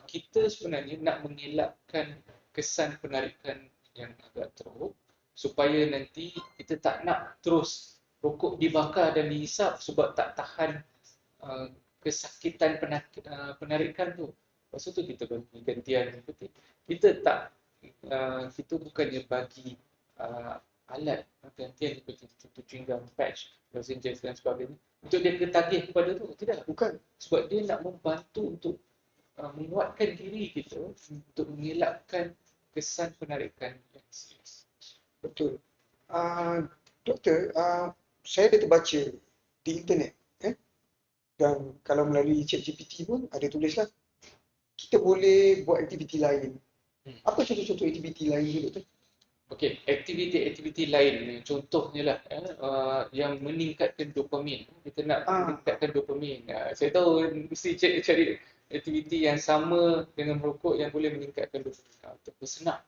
kita sebenarnya nak mengelakkan kesan penarikan yang agak teruk supaya nanti kita tak nak terus rokok dibakar dan dihisap sebab tak tahan kesakitan penarikan tu. Lepas tu kita bagi gantian nikotin. Kita bukannya bagi alat gantian nikotin, contoh chewing gum, patch, lozenges dan sebagainya untuk dia ketagih kepada tu. Tidak, bukan. Sebab dia nak membantu untuk menguatkan diri kita untuk mengelakkan kesan penarikan yang serius. Betul. Doktor, saya ada terbaca di internet dan kalau melalui ChatGPT pun ada tulislah kita boleh buat aktiviti lain. Apa contoh-contoh aktiviti lain tu, doktor? Okey, aktiviti lain contohnya lah yang meningkatkan dopamin. Kita nak meningkatkan dopamin. Saya tahu mesti cari aktiviti yang sama dengan merokok yang boleh meningkatkan dopamin. Bersenam.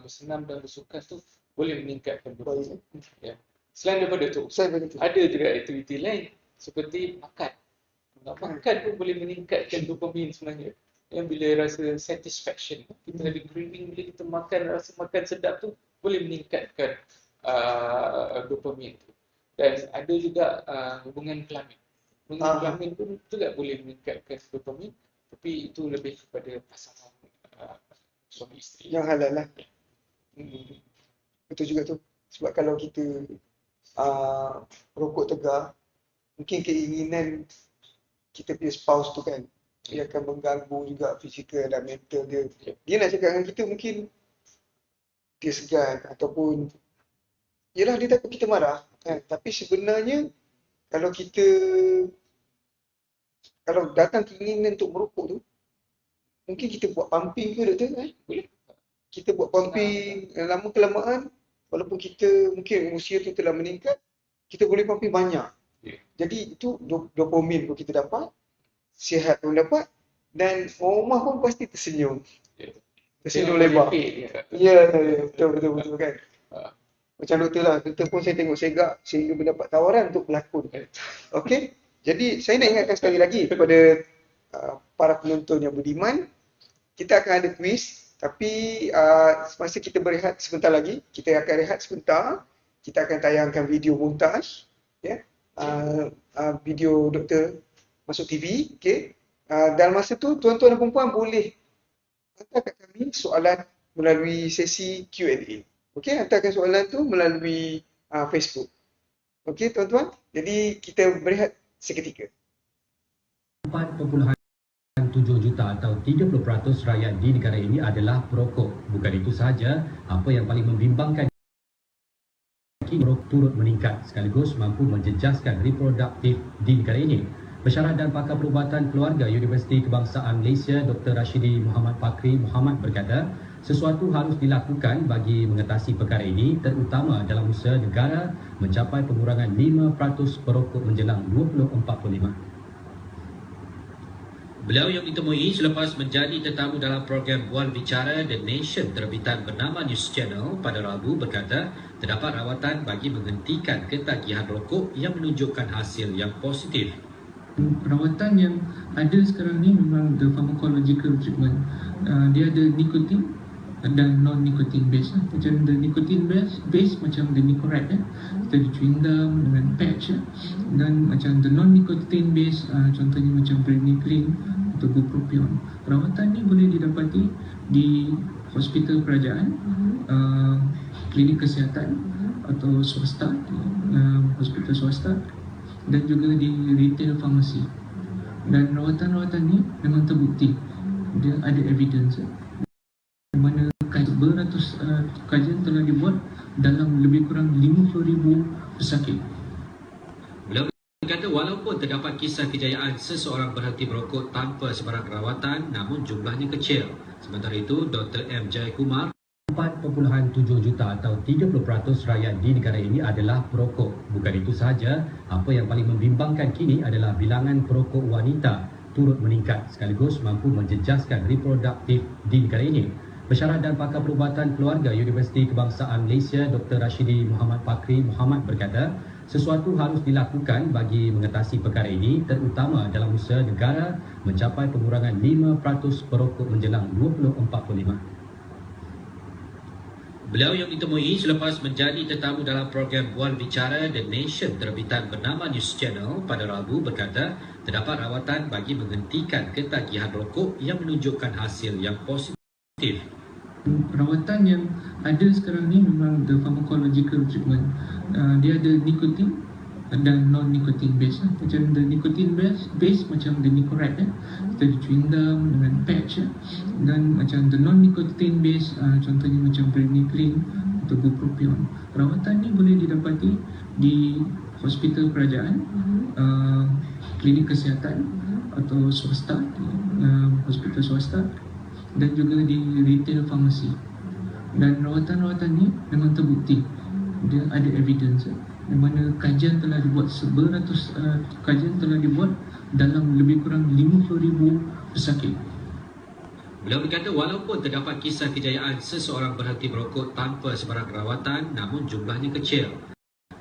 Bersenam dan bersukan tu boleh meningkatkan dopamin. Ya. Selain daripada tu, ada juga aktiviti lain seperti makan. Makan pun boleh meningkatkan dopamin sebenarnya. Yang bila rasa satisfaction, kita ada craving bila kita makan, rasa makan sedap tu boleh meningkatkan dopamin tu. Dan ada juga hubungan kelamin. Hubungan kelamin pun juga boleh meningkatkan dopamin, tapi itu lebih kepada pasangan suami isteri. Yang halal lah. Betul juga tu. Sebab kalau kita rokok tegar, mungkin keinginan kita punya spouse tu kan, dia akan mengganggu juga fizikal dan mental dia. Dia nak cakap dengan kita mungkin dia segan ataupun yelah dia takut kita marah kan. Tapi sebenarnya kalau datang keinginan untuk merokok tu, mungkin kita buat pumping ke doktor kan? Boleh. Kita buat pumping lama kelamaan, walaupun kita mungkin usia tu telah meningkat, kita boleh pumping banyak. Jadi itu dopamin pun kita dapat, sihat pun dapat, dan orang rumah pun pasti tersenyum. Tersenyum lebar. Ya, betul kan. Macam doktor lah, doktor pun saya tengok segak sehingga mendapat tawaran untuk berlakon. Okey, jadi saya nak ingatkan sekali lagi kepada para penonton yang budiman, kita akan ada kuis, tapi semasa kita berehat sebentar lagi, kita akan rehat sebentar, kita akan tayangkan video montaj, video doktor masuk TV, okey. Dalam masa tu tuan-tuan dan puan-puan boleh hantar kat kami soalan melalui sesi Q&A. Okey, hantarkan soalan tu melalui Facebook. Okey tuan-tuan, jadi kita berehat seketika. 4.7 juta atau 30% rakyat di negara ini adalah perokok. Bukan itu sahaja, apa yang paling membimbangkan kini merokok turut meningkat sekaligus mampu menjejaskan reproduktif di negara ini. Pensyarah dan pakar perubatan keluarga Universiti Kebangsaan Malaysia Dr. Rashidi Muhammad Fakri Muhammad berkata, sesuatu harus dilakukan bagi mengatasi perkara ini terutama dalam usaha negara mencapai pengurangan 5% perokok menjelang 2045. Beliau yang ditemui selepas menjadi tetamu dalam program Bual Bicara The Nation terbitan bernama News Channel pada Rabu berkata, terdapat rawatan bagi menghentikan ketagihan rokok yang menunjukkan hasil yang positif. Rawatan yang ada sekarang ni memang the pharmacological treatment. Dia ada nikotin dan non-nikotin base. Macam the nikotin base macam the Nicorette kita ada chewing gum dengan patch dan macam the non-nikotin base contohnya macam Pregabalin atau Bupropion. Rawatan ni boleh didapati di hospital kerajaan, klinik kesihatan atau swasta, hospital swasta dan juga di retail pharmacy. Dan rawatan-rawatan ni memang terbukti dia ada evidence di mana beratus kajian telah dibuat dalam lebih kurang 50,000 pesakit. Beliau berkata walaupun terdapat kisah kejayaan seseorang berhenti merokok tanpa sebarang rawatan, namun jumlahnya kecil. Sementara itu, Dr. M. Jayakumar, 4.7 juta atau 30% rakyat di negara ini adalah perokok. Bukan itu sahaja, apa yang paling membimbangkan kini adalah bilangan perokok wanita turut meningkat sekaligus mampu menjejaskan reproduktif di negara ini. Pensyarah dan pakar perubatan keluarga Universiti Kebangsaan Malaysia Dr. Rashidi Muhammad Fakri Muhammad berkata, sesuatu harus dilakukan bagi mengatasi perkara ini terutama dalam usaha negara mencapai pengurangan 5% perokok menjelang 2045. Beliau yang ditemui selepas menjadi tetamu dalam program Bual Bicara The Nation terbitan bernama News Channel pada Rabu berkata terdapat rawatan bagi menghentikan ketagihan rokok yang menunjukkan hasil yang positif. Rawatan yang ada sekarang ni memang the pharmacological treatment. Dia ada nikotin dan non-nicotine base. Macam the nicotine base macam the Nicorette kita ada chewing gum dengan patch dan macam the non-nicotine base contohnya macam Preniclin atau Bupropion. Rawatan ni boleh didapati di hospital kerajaan, klinik kesihatan atau swasta, hospital swasta dan juga di retail pharmacy. Dan rawatan-rawatan ni memang terbukti dia ada evidence di mana kajian telah dibuat beratus kajian telah dibuat dalam lebih kurang 50,000 pesakit. Beliau berkata walaupun terdapat kisah kejayaan seseorang berhenti merokok tanpa sebarang rawatan, namun jumlahnya kecil.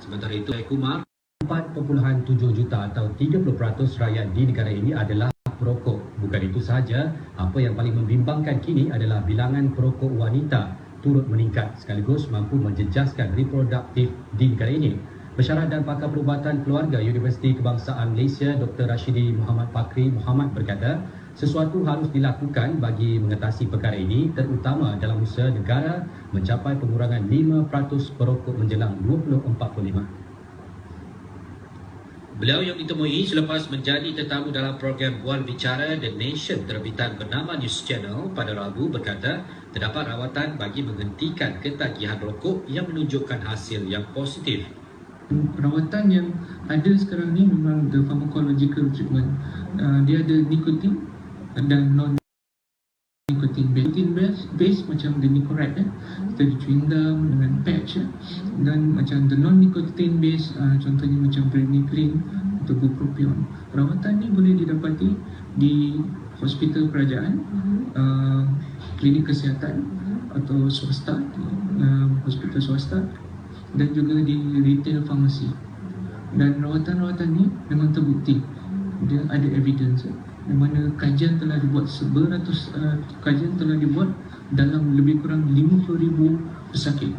Sementara itu, Kumar, 4.7 juta atau 30% rakyat di negara ini adalah perokok. Bukan itu sahaja, apa yang paling membimbangkan kini adalah bilangan perokok wanita turut meningkat sekaligus mampu menjejaskan reproduktif di negara ini. Pensyarah dan pakar perubatan keluarga Universiti Kebangsaan Malaysia Dr. Rashidi Muhammad Fakri Muhammad berkata, sesuatu harus dilakukan bagi mengatasi perkara ini terutama dalam usaha negara mencapai pengurangan 5% perokok menjelang 2045. Beliau yang ditemui selepas menjadi tetamu dalam program Bual Bicara The Nation terbitan bernama News Channel pada Rabu berkata terdapat rawatan bagi menghentikan ketagihan rokok yang menunjukkan hasil yang positif. Rawatan yang ada sekarang ni memang the pharmacological treatment. Dia ada nikotin dan non-nicotine base macam the Nicorette kita ada chewing gum dengan patch dan macam the non-nicotine base contohnya macam Preniclin atau Bupropion. Rawatan ni boleh didapati di hospital kerajaan, klinik kesihatan atau swasta, hospital swasta dan juga di retail pharmacy. Dan rawatan-rawatan ni memang terbukti dia ada evidence di mana kajian telah dibuat beratus kajian telah dibuat dalam lebih kurang 50,000 pesakit.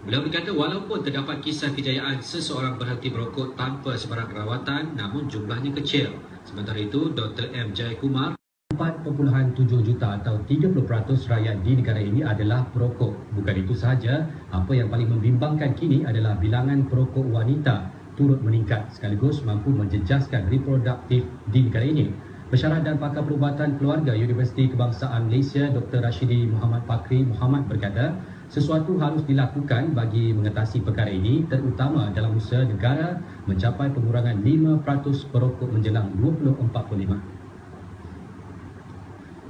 Beliau berkata walaupun terdapat kisah kejayaan seseorang berhenti merokok tanpa sebarang rawatan, namun jumlahnya kecil. Sementara itu, Dr. M. Jayakumar, 4.7 juta atau 30% rakyat di negara ini adalah perokok. Bukan itu sahaja, apa yang paling membimbangkan kini adalah bilangan perokok wanita turut meningkat sekaligus mampu menjejaskan reproduktif di negara ini. Pensyarah dan pakar perubatan keluarga Universiti Kebangsaan Malaysia Dr. Rashidi Muhammad Fakri Muhammad berkata, sesuatu harus dilakukan bagi mengatasi perkara ini terutama dalam usaha negara mencapai pengurangan 5% perokok menjelang 2045.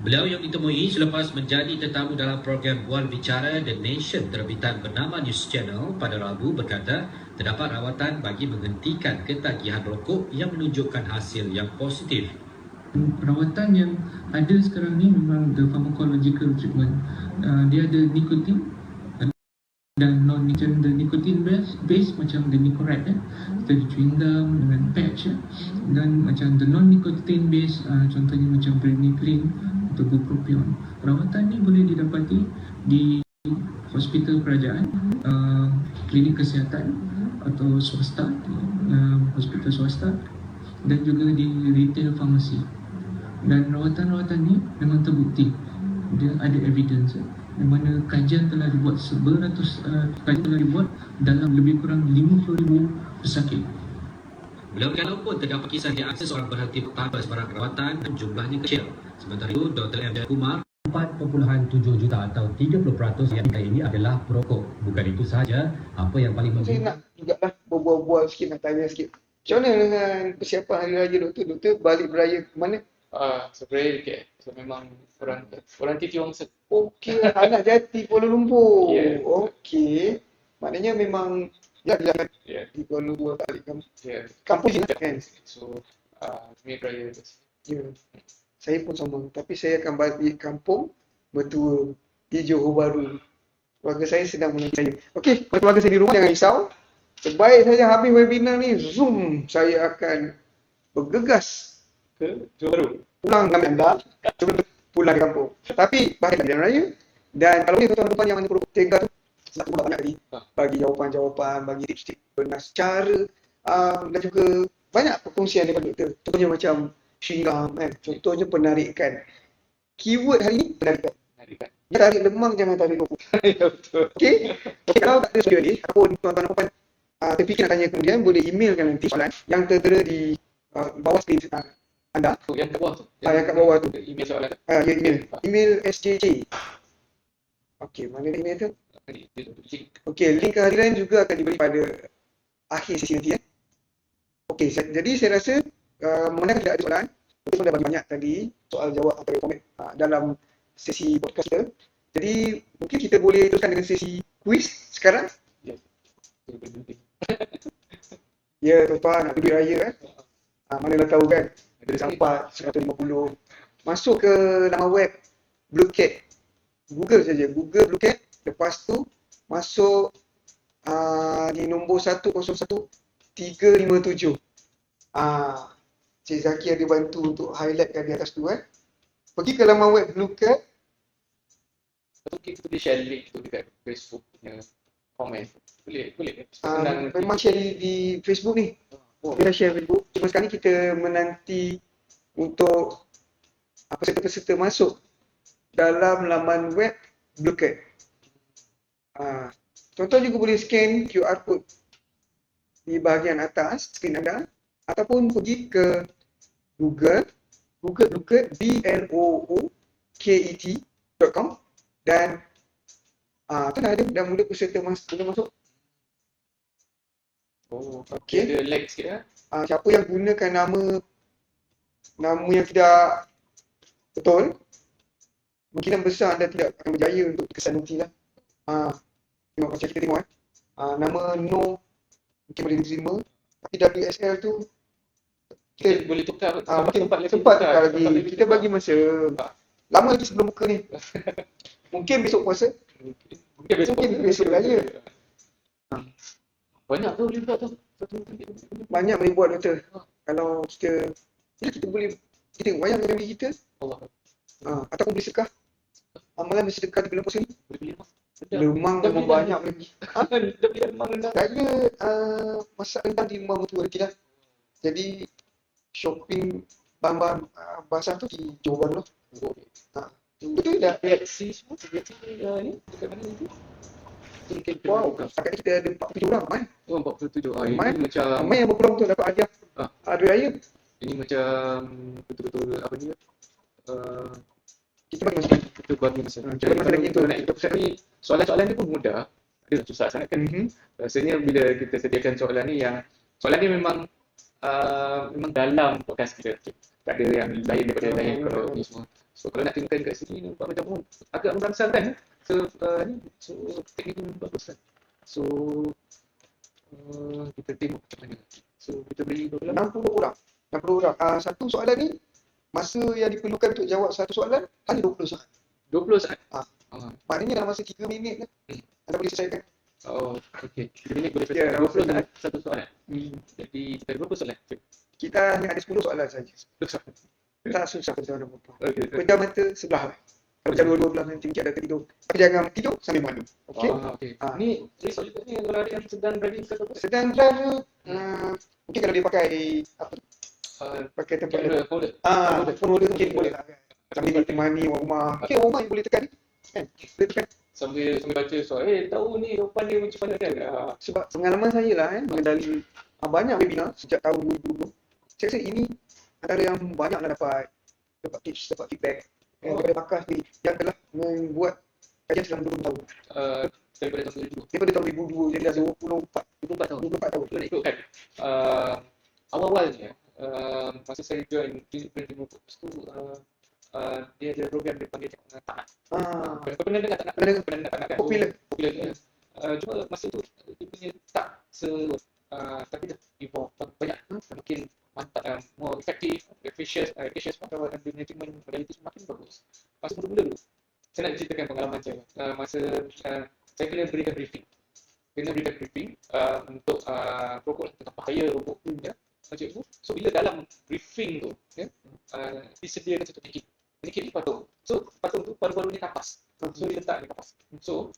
Beliau yang ditemui selepas menjadi tetamu dalam program Bual Bicara The Nation terbitan bernama News Channel pada Rabu berkata terdapat rawatan bagi menghentikan ketagihan rokok yang menunjukkan hasil yang positif. Rawatan yang ada sekarang ni memang the pharmacological treatment. Dia ada nikotin dan non-nicotine. The nicotine base macam the Nicorette kita ada chewing gum dengan patch dan macam the non-nicotine base contohnya macam Preniclin atau Bupropion. Rawatan ni boleh didapati di hospital kerajaan, klinik kesihatan atau swasta, hospital swasta dan juga di retail pharmacy. Dan rawatan-rawatan ni memang terbukti dia ada evidence di mana kajian telah dibuat beratus kajian telah dibuat dalam lebih kurang 50,000 pesakit. Beliau berkata pun terdapat kisah di akses seorang berhenti tanpa sebarang perawatan dan jumlahnya kecil. Sementara itu, Dr. M. Kumar 4.7 juta atau 30% yang ini adalah perokok. Bukan itu sahaja, apa yang paling Saya nak juga lah berbual-bual sikit, nak tanya sikit. Macam mana dengan persiapan Hari Raya Doktor? Doktor balik beraya ke mana? Sebenarnya okay. So memang orang Titi Wangsa. Okey, anak jati Kuala Lumpur. Ya. Okey. Maknanya memang ya jangan Ya. di Kuala Lumpur balik Ya. kampung je kan. So Mid Raya. Ya. Saya pun sama, tapi saya akan balik kampung bertua di Johor Bahru. Keluarga saya sedang menanti saya. Okey, keluarga saya di rumah jangan risau. Sebaik saja habis webinar ni, Zoom saya akan bergegas Ke Johor. pulang dengan anda sebelum pulang ke kampung. Tapi bahaya pilihan raya. Dan kalau ni tuan-tuan yang mana perlu tega tu, nak pula banyak lagi. Bagi jawapan-jawapan, bagi tips-tips benas cara dan juga banyak perkongsian daripada doktor. Contohnya macam Shingam kan. Contohnya penarikan. Keyword hari ni penarikan. Penarikan. Dia tarik lemang, jangan tarik rokok. Ya betul. Okey? Okay, kalau tak ada studio ni, ataupun tuan-tuan dan puan terfikir nak tanya kemudian, boleh emailkan nanti soalan yang tertera di bawah skrin anda. So, yang kat bawah tu. Yang kat bawah tu. Email soalan tu. Ya, email. Email SJJ. Okey, mana email tu? Link. Okey, link kehadiran juga akan diberi pada akhir sesi nanti. Okey, jadi saya rasa mengenai tidak ada soalan, kita sudah bagi banyak tadi soal jawab atau komen dalam sesi podcast kita. Jadi mungkin kita boleh teruskan dengan sesi quiz sekarang. Ya. Ya, tuan-tuan, nak duit raya kan? Mana dah tahu kan? Ada sampai 150. Masuk ke laman web Blue Cat. Google saja, Google Blue Cat. Lepas tu masuk di nombor 101357. Cik Zaki ada bantu untuk highlightkan di atas tu kan. Pergi ke laman web Blue Cat. Kita boleh share link tu dekat Facebook punya komen. Boleh. Memang share di Facebook ni. Kita share Facebook. Cuma sekarang ni kita menanti untuk peserta-peserta masuk dalam laman web Blue Cat. Tuan-tuan juga boleh scan QR code di bahagian atas skrin anda ataupun pergi ke Google Blue Cat BLOOKET.com dan tu dah mula peserta masuk. Okey. Ada lag sikit lah. Siapa yang gunakan nama yang tidak betul, kemungkinan besar anda tidak akan berjaya untuk kesan nanti lah. Tengok macam kita tengok nama no mungkin boleh diterima, tapi WSL tu Kita boleh tukar sempat tukar lagi. Kita bagi masa lama lagi sebelum buka ni. Mungkin besok puasa, mungkin besok raya. Banyak tu boleh buat tu. Banyak boleh buat doktor. Kalau kita boleh kita tengok wayang dengan diri kita. Allah. Ataupun boleh sedekah. Amalan bersedekah di bulan puasa ni. Boleh beli lemang. Lemang Dah memang beli banyak lagi. Dah beli lemang dah. Saya masak rendang di rumah mertua lagi lah. Jadi shopping bahan-bahan basah tu di Johor Bahru lah. Betul tak? Galaxy semua. Ni dekat mana ni? Wow, setakat ni kita ada 47 orang kan? Oh, 47. Ini Ramai macam yang berpeluang untuk dapat hadiah hari raya. ini macam betul-betul apa ni? Kita bagi masukan. Kita bagi masa. Kita bagi masa lagi untuk nak ikut ni soalan-soalan ni pun mudah. Ada susah sangat kan? Rasanya bila kita sediakan soalan ni memang dalam podcast kita. Tak ada yang lain daripada lain kalau ni semua. So kalau nak tengokkan kat sini nampak macam agak merangsangkan. So teknik ni bagus kan. So kita tengok macam mana. So kita beri berapa? 60 orang. Satu soalan ni masa yang diperlukan untuk jawab satu soalan hanya 20 soalan. 20 saat. Maknanya dalam masa 3 minit anda boleh selesaikan. Oh, okey. 3 minit boleh selesai. 20 saat satu soalan. Jadi kita ada berapa soalan? Kita hanya ada 10 soalan saja. Tak susah pecah mana berapa. Okey. Pejam mata sebelah lah. Kalau pecah dua-dua belah nanti mungkin ada tertidur. Tapi jangan tidur sambil malu. Okey? Okey. Ni soalan ni kalau ada yang sedang driving ke apa? Sedang drive mungkin kalau dia pakai pakai tempat folder. phone holder tu mungkin boleh lah kan. Sambil ditemani orang rumah. Okey, orang rumah yang boleh tekan ni. Kan? Boleh tekan. Sambil baca soal, tahu ni jawapan dia macam mana kan? Sebab pengalaman saya lah mengendali banyak webinar sejak tahun 2020. Saya rasa ini antara yang banyak lah dapat tips, dapat feedback daripada pakar sendiri yang telah membuat kajian selama 20 tahun. Daripada tahun 2020. Daripada tahun 2002, jadi dah 24 tahun. 24 tahun. Kalau nak ikutkan, awal-awalnya, masa saya join Clinic Printing Robots tu, dia ada program dia panggil tak nak. Pernah dengar tak nak? Pernah dengar. Pernah dengar tak nak kan? Popular. Popular. Cuma masa tu dia punya tak tapi dah evolve banyak, makin mantap, more effective, efficient kalau dia punya treatment modality semakin bagus. Masa mula-mula dulu, saya nak ceritakan pengalaman saya. Masa saya kena berikan briefing untuk robot tentang bahaya robot ya. Cikgu. So bila dalam briefing tu ya, disediakan satu mannequin ni patung. So patung tu paru-parunya kapas. So dia letak di kapas. So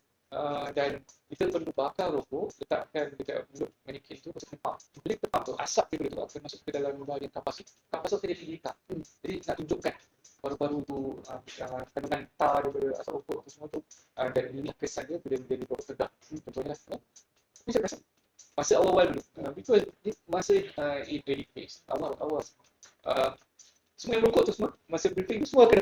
dan kita perlu bakar robot, letakkan dekat mulut mannequin tu, lepas tu pump. Bila kita pump tu, asap dia boleh akan masuk ke dalam bahagian kapas tu. Kapas tu akan jadi hitam. Jadi nak tunjukkan paru-paru tu kandungan tar daripada asap rokok tu semua tu, dan inilah kesan dia bila dia dibawa sedap. Contohnya lah. Ini saya rasa masa awal-awal dulu, because masa in early phase, awal semua yang rokok tu semua, masa briefing tu semua akan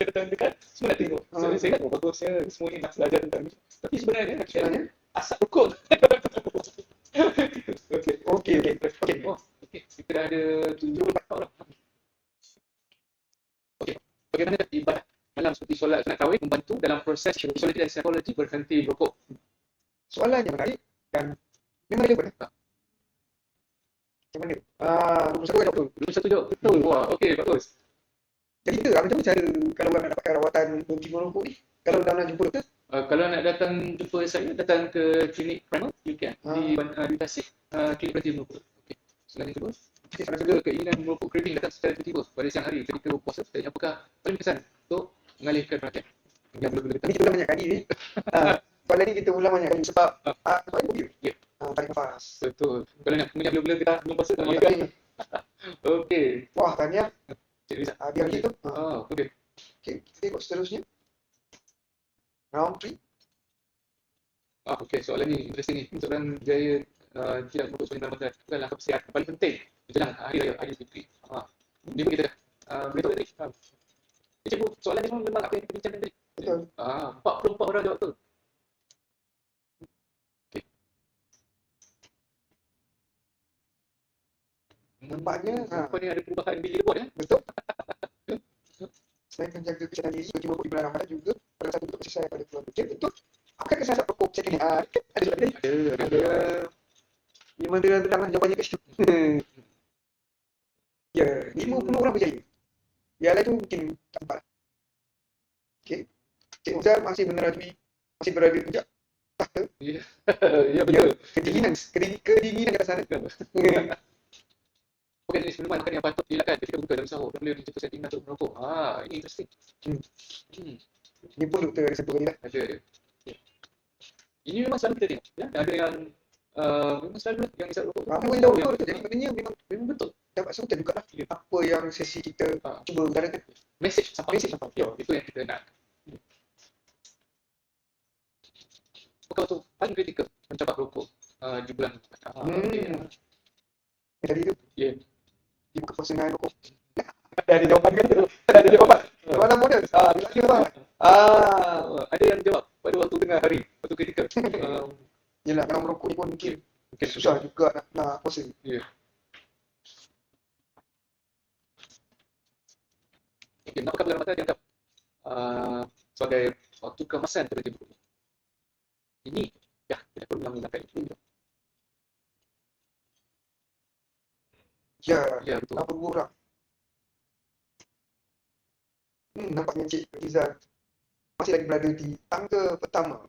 datang dekat, semua nak tengok. So, saya ingat, bagusnya semua ni nak belajar tentang ni. Tapi sebenarnya asap rokok tu. Okay. Kita dah ada 74 tahun lah. Okay. Bagaimana ibadah malam seperti solat sunat tarawih membantu dalam proses psikologi dan psikologi berhenti rokok? Soalannya menarik dan memang relevan. Macam mana? 21 jawab betul. 21 jawab betul. Wah, okey, bagus. Jadi kita macam mana cara kalau orang nak dapatkan rawatan berhenti merokok ni? Kalau dah nak jumpa doktor? Kalau nak datang jumpa saya, datang ke klinik Primal UKM di Tasik, klinik berhenti merokok. Okey. Soalan yang kedua. Ada juga keinginan merokok craving datang secara tiba-tiba pada siang hari ketika berpuasa. Dan apakah paling berkesan untuk mengalihkan perhatian? Yang belum kita Kita ulang banyak kali ni. Soalan ni kita ulang banyak kali sebab soalan ni mobil. Ya. Tarik nafas. Betul. Kalau nak punya bila-bila kita belum puasa tak boleh. Okey. Wah, tahniah. Cik Rizal. Biar gitu. Okey. Okey, kita tengok seterusnya. Round 3. Okey, soalan ni interesting ni. Soalan Jaya tidak merokok sepanjang Ramadan. Bukanlah kesihatan paling penting menjelang hari raya Aidilfitri. Ni pun kita boleh tahu tadi. Cikgu, soalan ni memang apa yang kita bincangkan tadi. Betul. 44 orang jawab betul. Okey. Nampaknya Nampaknya ada perubahan biji rebut ya. betul. Selain menjaga kesihatan diri bagi merokok di bulan Ramadan juga pada satu bentuk kasih sayang pada keluarga. Okey, betul. Apakah kesan asap rokok second hand? Ada soalan tadi? Ada. Memang terang-terang lah jawapannya kat situ. Ya, 50 orang berjaya. Yang lain tu mungkin tak nampak. Okey. Cik Uzar masih berada di puncak tahta. Ya betul. Kedinginan kat sana. Bukan jenis minuman makan yang patut dilakukan ketika buka dalam sahur dan boleh menjatuh setting untuk merokok. Ini interesting. Ni pun doktor ada sebut tadi dah. Ada. Ya. Ini memang selalu kita tengok. Ya? Ada yang memang selalu yang isap rokok. Apa yang doktor tu? Jadi maknanya memang betul. dapat sebutan juga lah. Apa yang sesi kita cuba utarakan. Message sampai. Ya, itu yang kita nak. Apakah waktu paling kritikal mencapai rokok di bulan Tadi tu. Ya. Ibu kepuasan rokok. Ada jawapan kan tu? Ada jawapan. Mana model? Dia bang. Ada yang jawab pada waktu tengah hari, waktu kritikal. Yelah, kalau merokok ni pun mungkin susah juga nak puasa. Ya. Okey, apakah bulan Ramadan dianggap sebagai waktu keemasan pada tidur? Ini ya, kita perlu ulang-ulangkan ini. Ya, betul. Apa orang? Nampaknya Cik Rizal masih lagi berada di tangga pertama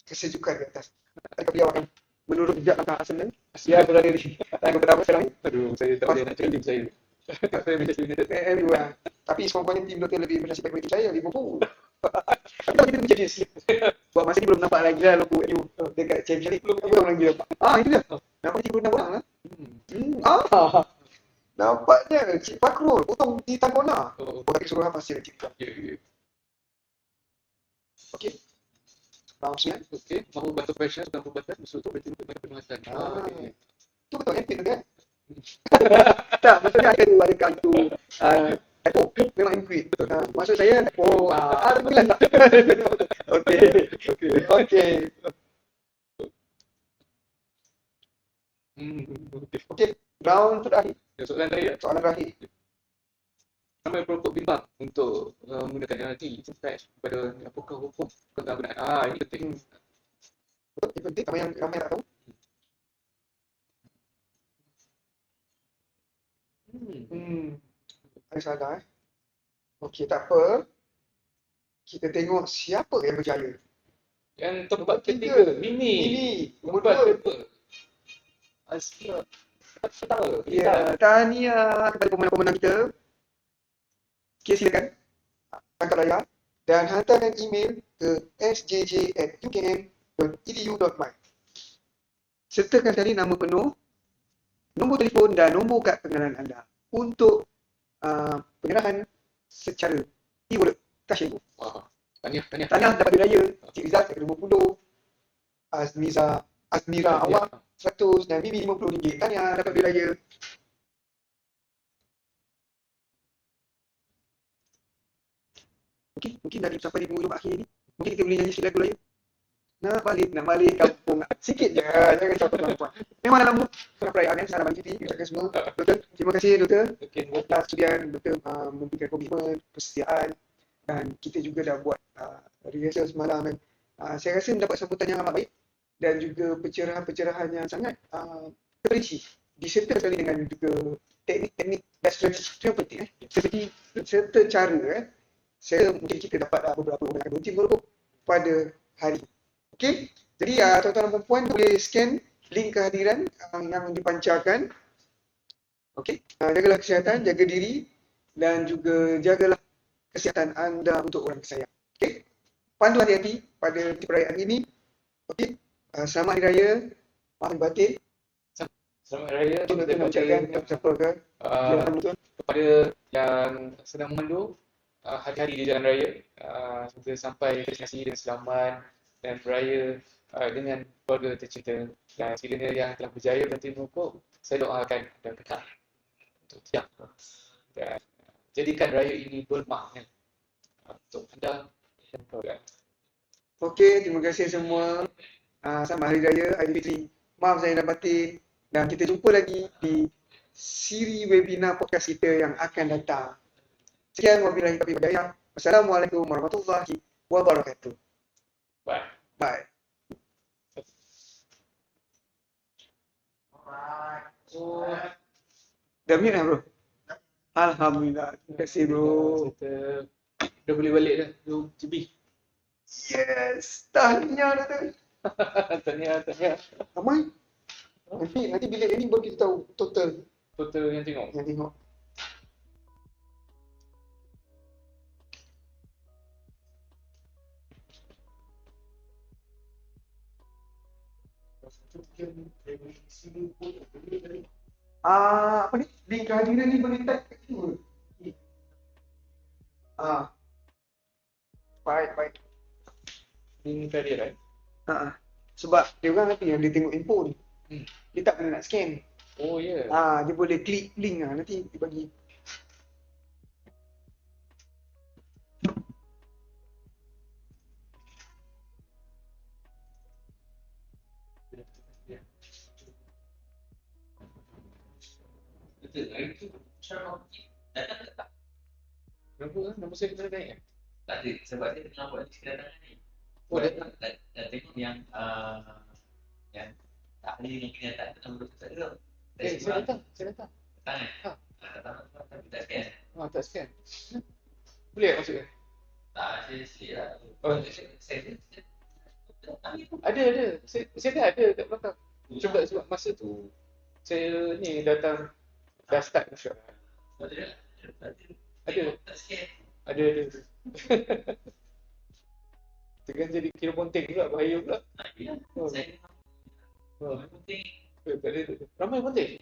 kesejukan di atas. Adakah beliau akan menurut jejak langkah Arsenal? Dia berada di tangga pertama sekarang ni? Aduh, saya tak boleh nak cakap tim saya. Saya Manchester United. Tapi sekurang-kurangnya tim doktor lebih bernasib baik daripada saya, Liverpool. Tapi kalau kita macam dia buat masa ni belum nampak lagi lah logo MU dekat Champions League. Belum lagi nampak. Itu dia. Nampak 36 orang lah. Nampaknya Cik Fakrul potong di Tangkona. Tapi suruh apa hasil Cik Fakrul. Ya. Okey. Round 9. Okey, mahu bantu profesional bukan perubatan, betul-betul berarti banyak perkhidmatan. Tu betul kan? Betul kan? Tak, maksudnya ada kartu typo. Memang inquit. Maksud saya typo. Alhamdulillah tak. Okey. Okey. Okey. Round terakhir. Soalan saya, Soalan terakhir. ramai perokok bimbang untuk menggunakan LRT pada apakah hukum kegunaan. Ini penting. Ini penting, ramai yang tak tahu. Ada salah Okey, tak apa. Kita tengok siapa yang berjaya. Yang tempat ketiga, Mini. Nombor Tempat 2. kedua, Asra. Pertama, Ya, tahniah kepada pemenang-pemenang kita. Okey, silakan tangkap layar dan hantarkan email ke sjj@ukm.edu.my. Sertakan tadi nama penuh, nombor telefon dan nombor kad pengenalan anda untuk penyerahan secara e-wallet tasyik. Wah, tahniah. Tahniah dapat diraya Cik Rizal RM20, Azmira awak 100 dan Bibi RM50. Tahniah dapat diraya. Mungkin dah sampai di penghujung akhir ni. Mungkin kita boleh nyanyi sikit lagu Melayu. Nak balik kampung. Sikit je, jangan sampai tuan-tuan. Memang dalam mood perayaan selamat cuti ucapkan semua. Doktor, terima kasih doktor atas studian. Doktor memberikan komitmen, persediaan dan kita juga dah buat rehearsal semalam kan. Saya rasa mendapat sambutan yang amat baik dan juga pencerahan-pencerahan yang sangat terperinci disertai sekali dengan juga teknik-teknik dan strategi. Itu yang penting strategi serta cara saya mungkin kita dapat beberapa orang yang berhenti merokok pada hari. Okey. Jadi tuan-tuan dan puan boleh scan link kehadiran yang dipancarkan. Okey. Jagalah kesihatan, jaga diri dan juga jagalah kesihatan anda untuk orang kesayang. Okey. Pandu hati-hati pada perayaan ini. Okey. Selamat Hari Raya. Maaf batin. Selamat Hari Raya kepada kepada yang sedang memandu hari-hari di jalan raya, semoga sampai destinasi dengan selamat dan beraya dengan keluarga tercinta. Dan sekiranya yang telah berjaya berhenti merokok, saya doakan dan kekal untuk tidak dan jadikan raya ini bermakna untuk anda dan keluarga. Okey, terima kasih semua. Selamat Hari Raya Aidilfitri. Maaf saya dah batin dan kita jumpa lagi di siri webinar podcast kita yang akan datang. Sekian, wabillahi taufiq wal hidayah. Wassalamualaikum warahmatullahi wabarakatuh. Bye. Bye. Dah mute dah bro? Alhamdulillah. Terima kasih bro. Kita dah boleh balik dah 2 GB. Yes. Tahniah dah tu. Tahniah. Ramai. Nanti bila ini baru kita tahu total yang tengok. Apa ni? Link kehadiran ni boleh type kat situ. Baik. Link kehadiran. Sebab dia orang nanti yang dia tengok info ni. Dia tak kena nak scan. Oh ya. Dia boleh klik link nanti dia bagi. Betul, hari tu Syarah datang ke tak? Kenapa? Nama saya kena naik? Tak ada, sebab dia tengah buat list kedatangan ni. Oh, Dah tengok yang ahli yang kena datang tentang betul tak ada. Saya datang. Datang kan? Datang tapi tak scan. Tak scan. Boleh tak masuk? Tak, saya selit lah. Saya Ada. Saya dah ada kat belakang. Sebab masa tu saya ni datang dah start masuk. Ada. Tak scan. Ada. Tekan jadi kira ponteng pula, bahaya pula. Ya, saya penting. Ramai ponteng.